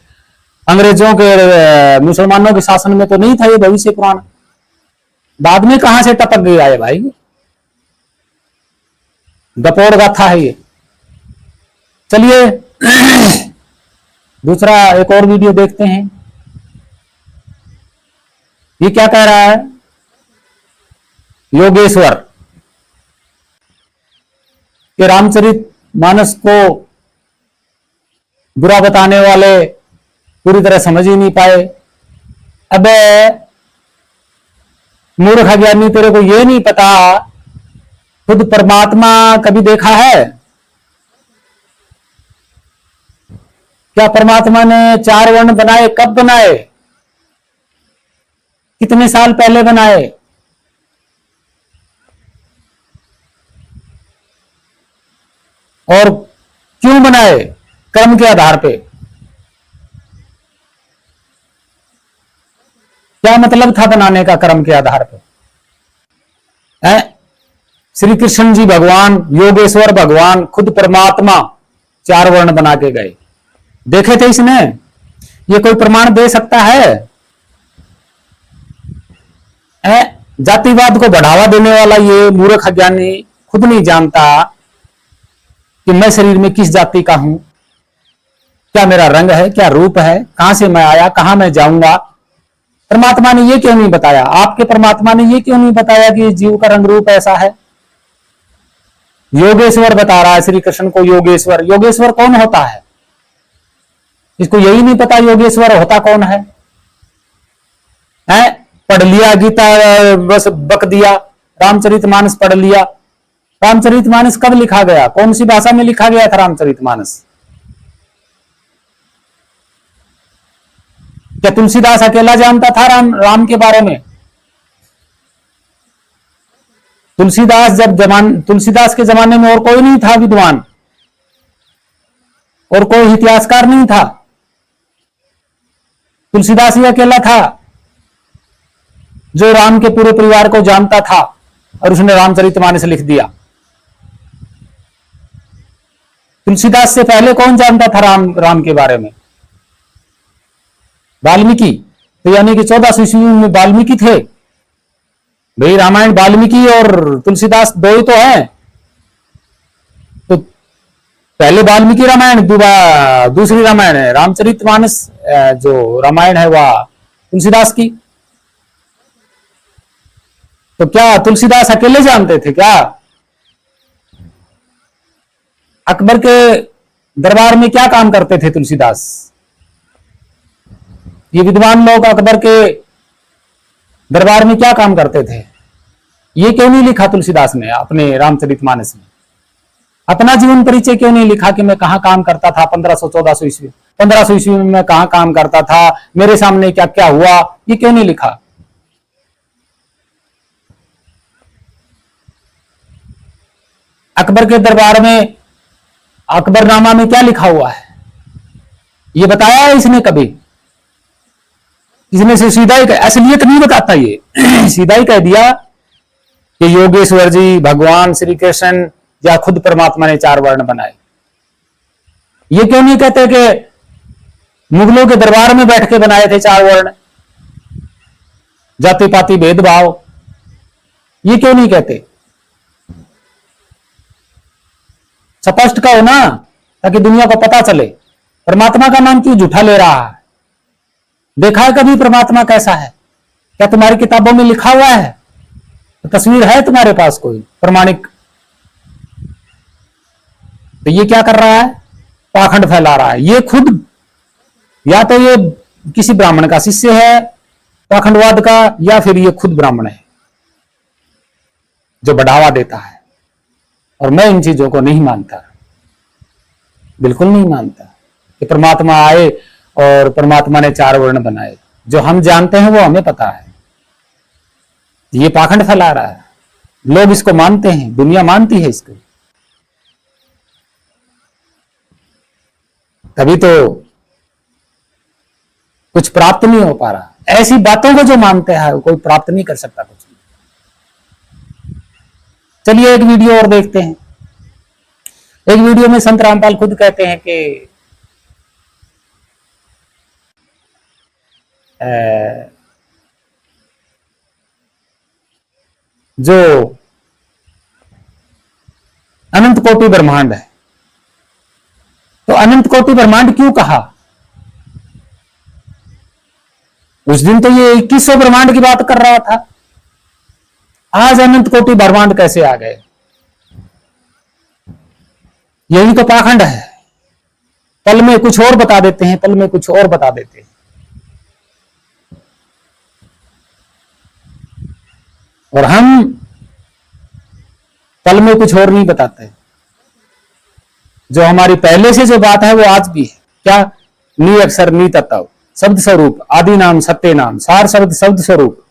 अंग्रेजों के, मुसलमानों के शासन में तो नहीं था ये भविष्य पुराण, बाद में कहां से टपक गया है भाई, गपोड़ गाथा है ये। चलिए दूसरा एक और वीडियो देखते हैं, ये क्या कह रहा है। योगेश्वर के रामचरित मानस को बुरा बताने वाले पूरी तरह समझ ही नहीं पाए। अबे मूर्ख अज्ञानी, तेरे को ये नहीं पता खुद परमात्मा कभी देखा है क्या, परमात्मा ने 4 वर्ण बनाए, कब बनाए, कितने साल पहले बनाए, और क्यों बनाए, कर्म के आधार पे, क्या मतलब था बनाने का कर्म के आधार पे है? श्री कृष्ण जी भगवान, योगेश्वर भगवान, खुद परमात्मा 4 वर्ण बना के गए, देखे थे इसने, ये कोई प्रमाण दे सकता है? जातिवाद को बढ़ावा देने वाला ये मूर्ख अज्ञानी खुद नहीं जानता कि मैं शरीर में किस जाति का हूं, क्या मेरा रंग है, क्या रूप है, कहां से मैं आया, कहां मैं जाऊंगा। परमात्मा ने ये क्यों नहीं बताया, आपके परमात्मा ने ये क्यों नहीं बताया कि जीव का रंग रूप ऐसा है। योगेश्वर बता रहा है श्री कृष्ण को योगेश्वर। योगेश्वर कौन होता है, इसको यही नहीं पता योगेश्वर होता कौन है? पढ़ लिया गीता, बस बक दिया, रामचरितमानस पढ़ लिया। रामचरितमानस कब लिखा गया, कौन सी भाषा में लिखा गया था रामचरितमानस? क्या तुलसीदास अकेला जानता था राम के बारे में? तुलसीदास के जमाने में और कोई नहीं था विद्वान, और कोई इतिहासकार नहीं था। तुलसीदास ही अकेला था जो राम के पूरे परिवार को जानता था, और उसने रामचरितमानस लिख दिया। तुलसीदास से पहले कौन जानता था राम के बारे में? वाल्मीकि। तो यानी कि 1400 ईस्वी में वाल्मीकि थे। भाई रामायण वाल्मीकि और तुलसीदास दो ही तो हैं। तो पहले वाल्मीकि रामायण, दूसरी रामायण है रामचरितमानस, जो रामायण है वह तुलसीदास की। तो क्या तुलसीदास अकेले जानते थे क्या? अकबर के दरबार में क्या काम करते थे तुलसीदास? ये विद्वान लोग अकबर के दरबार में क्या काम करते थे? ये क्यों नहीं लिखा तुलसीदास ने अपने रामचरितमानस में? अपना जीवन परिचय क्यों नहीं लिखा कि मैं कहां काम करता था 1500-1400 ईस्वी 1500 ईस्वी में मैं कहां काम करता था, मेरे सामने क्या क्या हुआ, ये क्यों नहीं लिखा? अकबर के दरबार में अकबरनामा में क्या लिखा हुआ है ये बताया है इसने कभी? इसने से सीधा ही असलियत नहीं बताता, ये सीधा ही कह दिया कि योगेश्वर जी, भगवान श्री कृष्ण या खुद परमात्मा ने 4 वर्ण बनाए। ये क्यों नहीं कहते कि मुगलों के दरबार में बैठ के बनाए थे 4 वर्ण, जाति पाति भेदभाव? ये क्यों नहीं कहते? स्पष्ट कहो ना, ताकि दुनिया को पता चले परमात्मा का नाम क्यों झूठा ले रहा है। देखा है कभी परमात्मा कैसा है? क्या तुम्हारी किताबों में लिखा हुआ है? तो तस्वीर है तुम्हारे पास कोई प्रमाणिक? तो ये क्या कर रहा है? पाखंड फैला रहा है। ये खुद या तो ये किसी ब्राह्मण का शिष्य है पाखंडवाद का, या फिर ये खुद ब्राह्मण है जो बढ़ावा देता है। और मैं इन चीजों को नहीं मानता, बिल्कुल नहीं मानता कि परमात्मा आए और परमात्मा ने 4 वर्ण बनाए। जो हम जानते हैं वो हमें पता है। ये पाखंड फैला रहा है, लोग इसको मानते हैं, दुनिया मानती है इसको। तभी तो कुछ प्राप्त नहीं हो पा रहा। ऐसी बातों को जो मानते हैं कोई प्राप्त नहीं कर सकता कुछ। चलिए एक वीडियो और देखते हैं। एक वीडियो में संत रामपाल खुद कहते हैं कि जो अनंत कोटि ब्रह्मांड है, तो अनंत कोटि ब्रह्मांड क्यों कहा? उस दिन तो ये 2100 ब्रह्मांड की बात कर रहा था, आज अनंत कोटि ब्रह्मांड कैसे आ गए? यही तो पाखंड है। पल में कुछ और बता देते हैं, पल में कुछ और बता देते हैं। और हम पल में कुछ और नहीं बताते। जो हमारी पहले से जो बात है वो आज भी है। क्या? नी अक्षर नी तत्व, शब्द स्वरूप, आदि नाम सत्य नाम, सार शब्द शब्द स्वरूप,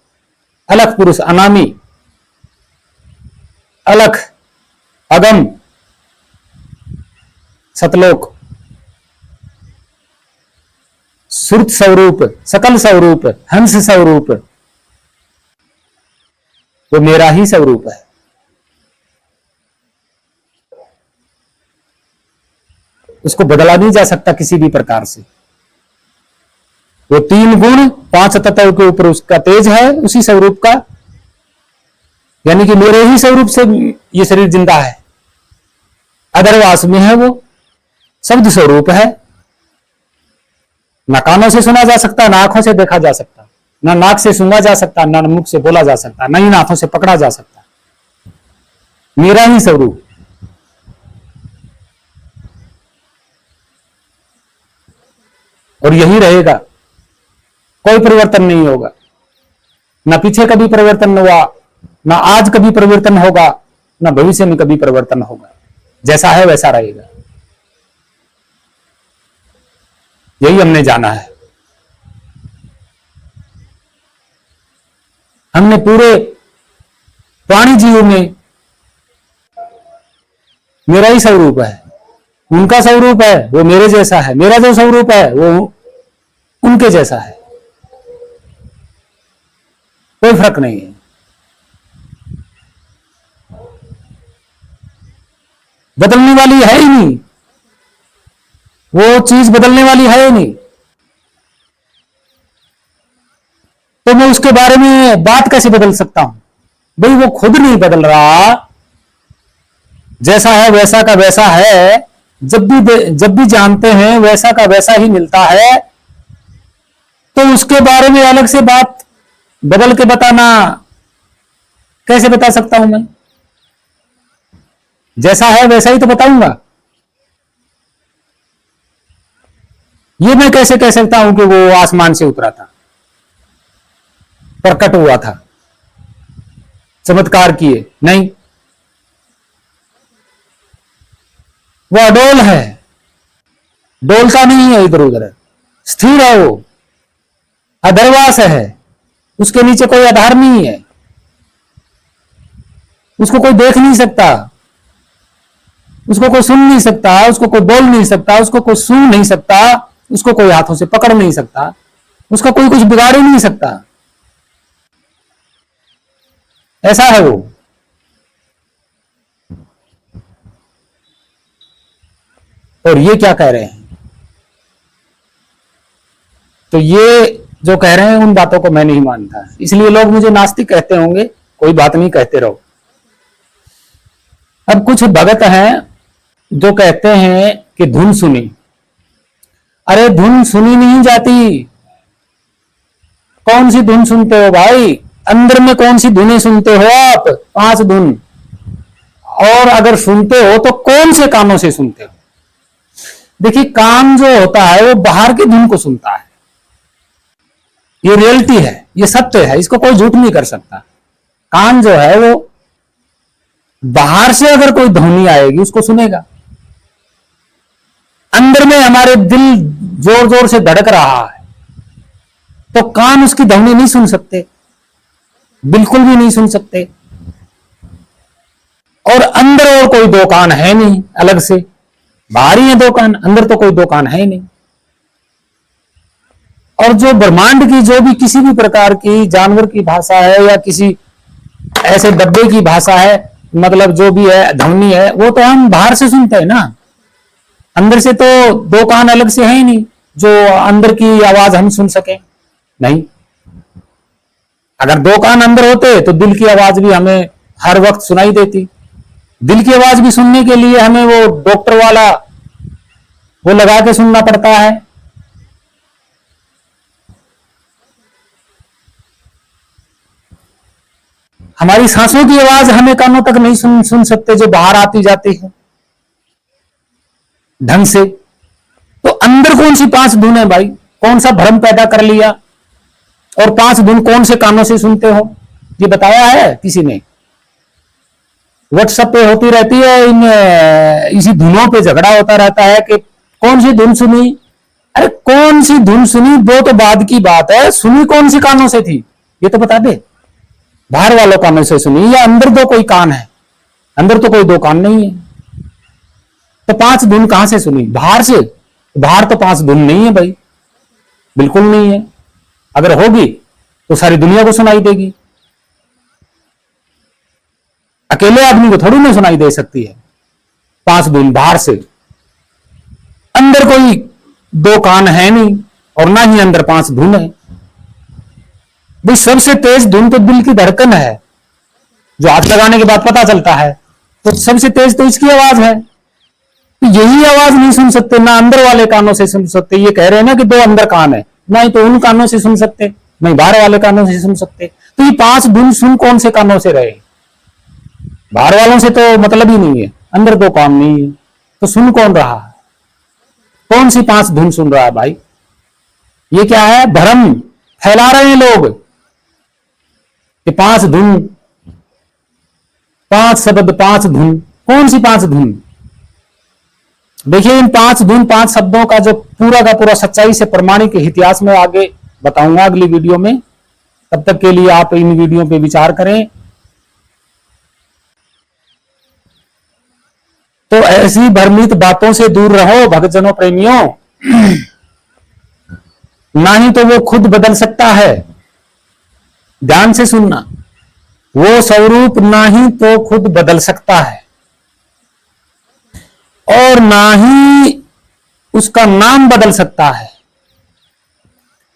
अलख पुरुष अनामी, अलख अगम सतलोक, श्रुत स्वरूप, सकल स्वरूप, हंस स्वरूप, वो मेरा ही स्वरूप है। उसको बदला नहीं जा सकता किसी भी प्रकार से। वो 3 गुण 5 तत्व के ऊपर उसका तेज है, उसी स्वरूप का, यानी कि मेरे ही स्वरूप से ये शरीर जिंदा है। अदरवास में है, वो शब्द स्वरूप है। ना कानों से सुना जा सकता, ना आंखों से देखा जा सकता, ना नाक से सूंघा जा सकता, ना मुख से बोला जा सकता, ना इन हाथों से पकड़ा जा सकता। मेरा ही स्वरूप। और यही रहेगा, कोई परिवर्तन नहीं होगा। ना पीछे कभी परिवर्तन हुआ, ना आज कभी परिवर्तन होगा, ना भविष्य में कभी परिवर्तन होगा। जैसा है वैसा रहेगा। यही हमने जाना है। हमने पूरे प्राणी जीव में मेरा ही स्वरूप है, उनका स्वरूप है वो मेरे जैसा है, मेरा जो स्वरूप है वो उनके जैसा है, कोई फर्क नहीं है। बदलने वाली है ही नहीं, वो चीज बदलने वाली है ही नहीं, तो मैं उसके बारे में बात कैसे बदल सकता हूं? भाई वो खुद नहीं बदल रहा, जैसा है वैसा का वैसा है, जब भी जानते हैं वैसा का वैसा ही मिलता है, तो उसके बारे में अलग से बात बदल के बताना कैसे बता सकता हूं मैं? जैसा है वैसा ही तो बताऊंगा। ये मैं कैसे कह सकता हूं कि वो आसमान से उतरा था, प्रकट हुआ था, चमत्कार किए? नहीं, वो अडोल है, डोलता नहीं है इधर उधर, स्थिर है, वो अधरवास है, उसके नीचे कोई आधार नहीं है, उसको कोई देख नहीं सकता, उसको कोई सुन नहीं सकता, उसको कोई बोल नहीं सकता, उसको कोई छू नहीं सकता, उसको कोई हाथों से पकड़ नहीं सकता, उसका कोई कुछ बिगाड़ ही नहीं सकता। ऐसा है वो। और ये क्या कह रहे हैं? तो ये जो कह रहे हैं उन बातों को मैं नहीं मानता, इसलिए लोग मुझे नास्तिक कहते होंगे। कोई बात नहीं, कहते रहो। अब कुछ भगत हैं जो कहते हैं कि धुन सुनी। अरे धुन सुनी नहीं जाती। कौन सी धुन सुनते हो भाई? अंदर में कौन सी धुनें सुनते हो आप? 5 धुन। और अगर सुनते हो तो कौन से कानों से सुनते हो? देखिए, कान जो होता है वो बाहर की धुन को सुनता है। ये रियलिटी है, ये सत्य है, इसको कोई झूठ नहीं कर सकता। कान जो है वो बाहर से अगर कोई ध्वनि आएगी उसको सुनेगा। अंदर में हमारे दिल जोर जोर से धड़क रहा है तो कान उसकी ध्वनि नहीं सुन सकते, बिल्कुल भी नहीं सुन सकते। और अंदर और कोई 2 कान है नहीं अलग से, बाहर ही है 2 कान, अंदर तो कोई 2 कान है ही नहीं। और जो ब्रह्मांड की जो भी किसी भी प्रकार की जानवर की भाषा है या किसी ऐसे डब्बे की भाषा है, मतलब जो भी है ध्वनि है, वो तो हम बाहर से सुनते हैं ना। अंदर से तो 2 कान अलग से है ही नहीं जो अंदर की आवाज हम सुन सके। नहीं, अगर 2 कान अंदर होते तो दिल की आवाज भी हमें हर वक्त सुनाई देती। दिल की आवाज भी सुनने के लिए हमें वो डॉक्टर वाला वो लगा के सुनना पड़ता है। हमारी सांसों की आवाज हमें कानों तक नहीं सुन सकते जो बाहर आती जाती है ढंग से। तो अंदर कौन सी 5 धुन है भाई? कौन सा भ्रम पैदा कर लिया? और 5 धुन कौन से कानों से सुनते हो? ये बताया है किसी ने? व्हाट्सएप पे होती रहती है, इन इसी धुनों पे झगड़ा होता रहता है कि कौन सी धुन सुनी। अरे कौन सी धुन सुनी वो तो बाद की बात है, सुनी कौन सी कानों से थी ये तो बता दे। बाहर वालों कानों से सुनी या अंदर 2 कोई कान है? अंदर तो कोई 2 कान नहीं है, तो 5 धुन कहां से सुनी? बाहर से? बाहर तो 5 धुन नहीं है भाई, बिल्कुल नहीं है। अगर होगी तो सारी दुनिया को सुनाई देगी, अकेले आदमी को थोड़ी ना सुनाई दे सकती है 5 धुन बाहर से। अंदर कोई 2 कान है नहीं और ना ही अंदर 5 धुन है। भाई सबसे तेज धुन तो दिल की धड़कन है, जो हाथ लगाने के बाद पता चलता है। तो सबसे तेज तो इसकी आवाज है। तो यही आवाज नहीं सुन सकते, ना अंदर वाले कानों से सुन सकते। ये कह रहे हैं ना कि 2 अंदर कान है, ना ही तो उन कानों से सुन सकते, नहीं बाहर वाले कानों से सुन सकते। तो ये 5 धुन सुन कौन से कानों से रहे? बाहर वालों से तो मतलब ही नहीं है, अंदर 2 कान नहीं है, तो सुन कौन रहा है? कौन सी 5 धुन सुन रहा है भाई? ये क्या है? भ्रम फैला रहे हैं लोग कि 5 धुन, 5 शब्द, 5 धुन। कौन सी 5 धुन? देखिए, इन 5 धुन, 5 शब्दों का जो पूरा का पूरा सच्चाई से प्रमाणिक इतिहास में आगे बताऊंगा अगली वीडियो में। तब तक के लिए आप इन वीडियो पे विचार करें। तो ऐसी भ्रमित बातों से दूर रहो भक्तजनों प्रेमियों। ना ही तो वो खुद बदल सकता है, ध्यान से सुनना, वो स्वरूप ना ही तो खुद बदल सकता है और ना ही उसका नाम बदल सकता है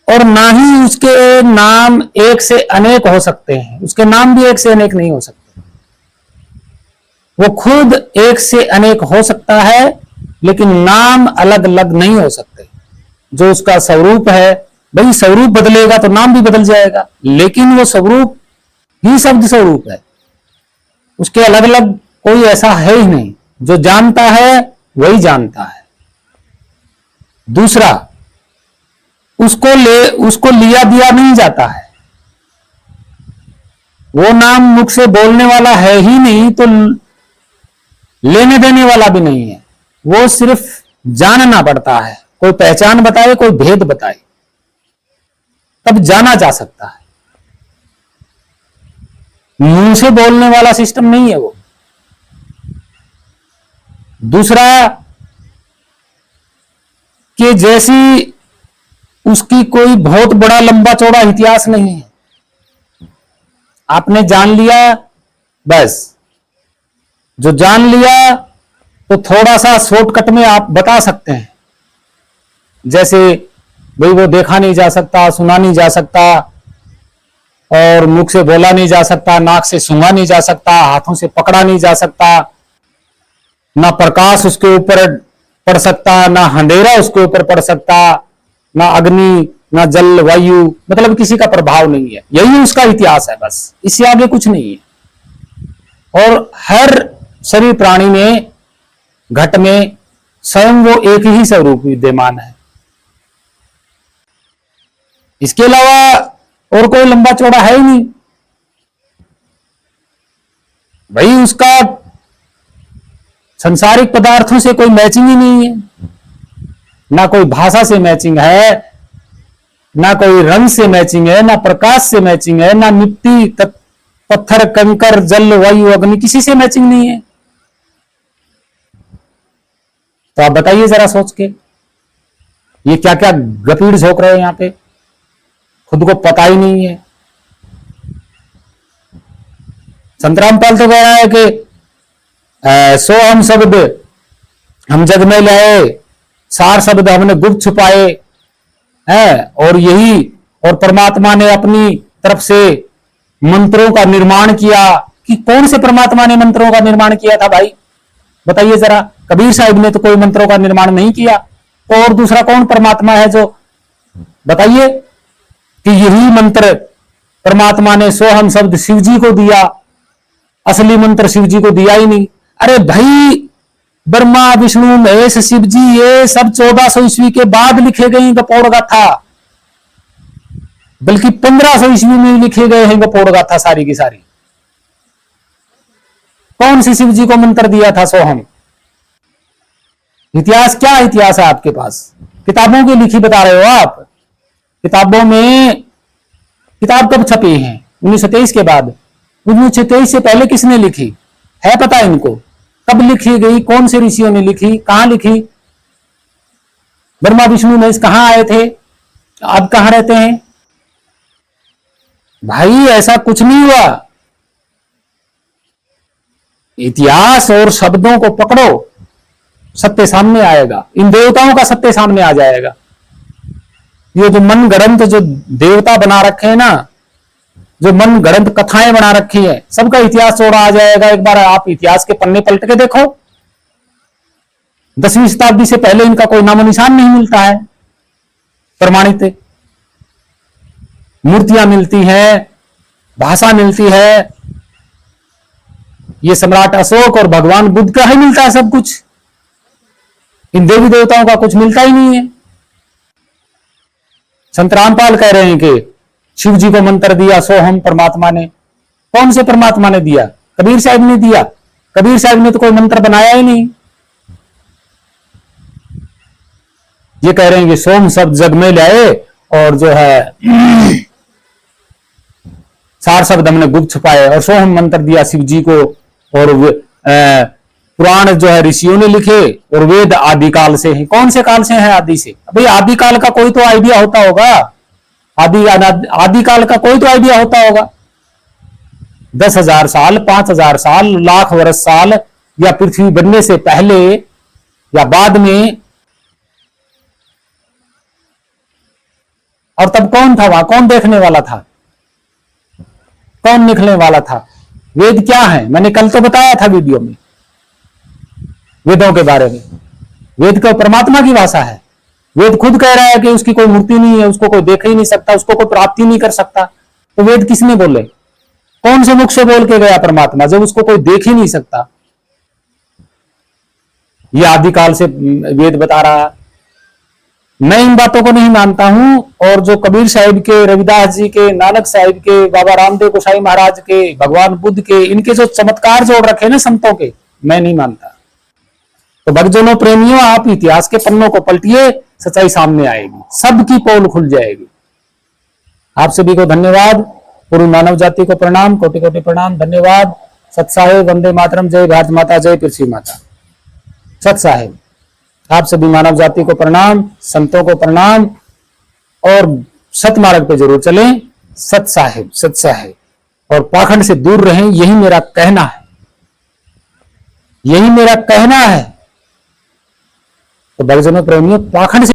और ना ही उसके नाम एक से अनेक हो सकते हैं। उसके नाम भी एक से अनेक नहीं हो सकते। वो खुद एक से अनेक हो सकता है लेकिन नाम अलग अलग नहीं हो सकते। जो उसका स्वरूप है, भाई स्वरूप बदलेगा तो नाम भी बदल जाएगा, लेकिन वो स्वरूप ही शब्द स्वरूप है। उसके अलग अलग कोई ऐसा है ही नहीं। जो जानता है वही जानता है। दूसरा, उसको लिया दिया नहीं जाता है। वो नाम मुख से बोलने वाला है ही नहीं तो लेने देने वाला भी नहीं है। वो सिर्फ जानना पड़ता है। कोई पहचान बताए, कोई भेद बताए, तब जाना जा सकता है। मुंह से बोलने वाला सिस्टम नहीं है वो। दूसरा, कि जैसी उसकी कोई बहुत बड़ा लंबा चौड़ा इतिहास नहीं है। आपने जान लिया बस। जो जान लिया तो थोड़ा सा शॉर्टकट में आप बता सकते हैं। जैसे भाई वो देखा नहीं जा सकता, सुना नहीं जा सकता और मुख से बोला नहीं जा सकता, नाक से सूंघा नहीं जा सकता, हाथों से पकड़ा नहीं जा सकता, ना प्रकाश उसके ऊपर पड़ सकता, ना अंधेरा उसके ऊपर पड़ सकता, ना अग्नि, ना जल, वायु, मतलब किसी का प्रभाव नहीं है। यही उसका इतिहास है बस, इससे आगे कुछ नहीं है। और हर शरीर प्राणी में, घट में स्वयं वो एक ही स्वरूप विद्यमान है। इसके अलावा और कोई लंबा चौड़ा है ही नहीं। भाई उसका संसारिक पदार्थों से कोई मैचिंग ही नहीं है। ना कोई भाषा से मैचिंग है, ना कोई रंग से मैचिंग है, ना प्रकाश से मैचिंग है, ना मिट्टी, पत्थर, कंकर, जल, वायु, अग्नि, किसी से मैचिंग नहीं है। तो आप बताइए जरा सोच के, ये क्या क्या गपीड़ झोंक रहे हैं यहां पे, खुद को पता ही नहीं है। संत रामपाल तो कह रहा है कि सो हम शब्द हम जग में लाए, सार शब्द हमने गुप्त छुपाए हैं, और परमात्मा ने अपनी तरफ से मंत्रों का निर्माण किया। कि कौन से परमात्मा ने मंत्रों का निर्माण किया था भाई, बताइए जरा। कबीर साहिब ने तो कोई मंत्रों का निर्माण नहीं किया, तो और दूसरा कौन परमात्मा है जो, बताइए। कि यही मंत्र परमात्मा ने सोहम शब्द शिव जी को दिया, असली मंत्र शिव जी को दिया ही नहीं। अरे भाई, ब्रह्मा, विष्णु, महेश, शिव जी, ये सब 1400 ईस्वी के बाद लिखे गए गपोड़ गाथा, बल्कि 1500 ईस्वी में लिखे गए हैं गपोड़ गाथा सारी की सारी। कौन सी शिव जी को मंत्र दिया था सोहम? इतिहास क्या इतिहास है आपके पास? किताबों की लिखी बता रहे हो आप। किताबों में, किताब कब छपी है? 1923 के बाद। 1923 से पहले किसने लिखी है पता इनको? कब लिखी गई? कौन से ऋषियों ने लिखी? कहां लिखी? ब्रह्मा, विष्णु, महेश कहां आए थे? अब कहां रहते हैं? भाई ऐसा कुछ नहीं हुआ। इतिहास और शब्दों को पकड़ो, सत्य सामने आएगा। इन देवताओं का सत्य सामने आ जाएगा। ये जो मन गढ़ंत जो देवता बना रखे हैं ना, जो मन गढ़ंत कथाएं बना रखी है, सबका इतिहास चौड़ा आ जाएगा। एक बार आप इतिहास के पन्ने पलट के देखो, 10वीं शताब्दी से पहले इनका कोई नामो निशान नहीं मिलता है। प्रमाणित मूर्तियां मिलती हैं, भाषा मिलती है। ये सम्राट अशोक और भगवान बुद्ध का ही मिलता है सब कुछ। इन देवी देवताओं का कुछ मिलता ही नहीं है। संत रामपाल कह रहे हैं कि शिव जी को मंत्र दिया सोहम परमात्मा ने। कौन से परमात्मा ने दिया? कबीर साहब ने दिया। कबीर साहब ने तो कोई मंत्र बनाया ही नहीं। ये कह रहे हैं कि सोम शब्द जग में लाए और जो है सार शब्द हमने गुप्त छुपाए और सोहम मंत्र दिया शिव जी को। और पुराण जो है ऋषियों ने लिखे और वेद आदिकाल से हैं। कौन से काल से हैं? आदि से। भाई आदिकाल का कोई तो आइडिया होता होगा, आदिकाल का कोई तो आइडिया होता होगा। 10,000 साल, 5,000 साल, लाख वर्ष साल, या पृथ्वी बनने से पहले या बाद में। और तब कौन था वहां? कौन देखने वाला था? कौन निकलने वाला था? वेद क्या है? मैंने कल तो बताया था वीडियो में वेदों के बारे में। वेद का परमात्मा की भाषा है। वेद खुद कह रहा है कि उसकी कोई मूर्ति नहीं है, उसको कोई देख ही नहीं सकता, उसको कोई प्राप्ति नहीं कर सकता। तो वेद किसने बोले? कौन से मुख से बोल के गया परमात्मा जब उसको कोई देख ही नहीं सकता? ये आदिकाल से वेद बता रहा है। मैं इन बातों को नहीं मानता हूं। और जो कबीर साहिब के, रविदास जी के, नानक साहिब के, बाबा रामदेव गोसाई महाराज के, भगवान बुद्ध के, इनके जो चमत्कार जोड़ रखे ना संतों के, मैं नहीं मानता। तो भक्तजनों, प्रेमियों, आप इतिहास के पन्नों को पलटिए, सच्चाई सामने आएगी, सबकी पोल खुल जाएगी। आप सभी को धन्यवाद। पूर्व मानव जाति को प्रणाम, कोटि कोटि प्रणाम, धन्यवाद। सत साहेब, वंदे मातरम, जय भारत माता, जय पृथ्वी माता। सत साहेब। आप सभी मानव जाति को प्रणाम, संतों को प्रणाम, और सत मार्ग पे जरूर चलें। सत साहेब, सत साहेब, और पाखंड से दूर रहें, यही मेरा कहना है, यही मेरा कहना है। तो भक्तजनों, प्रेमियों, पाखंड से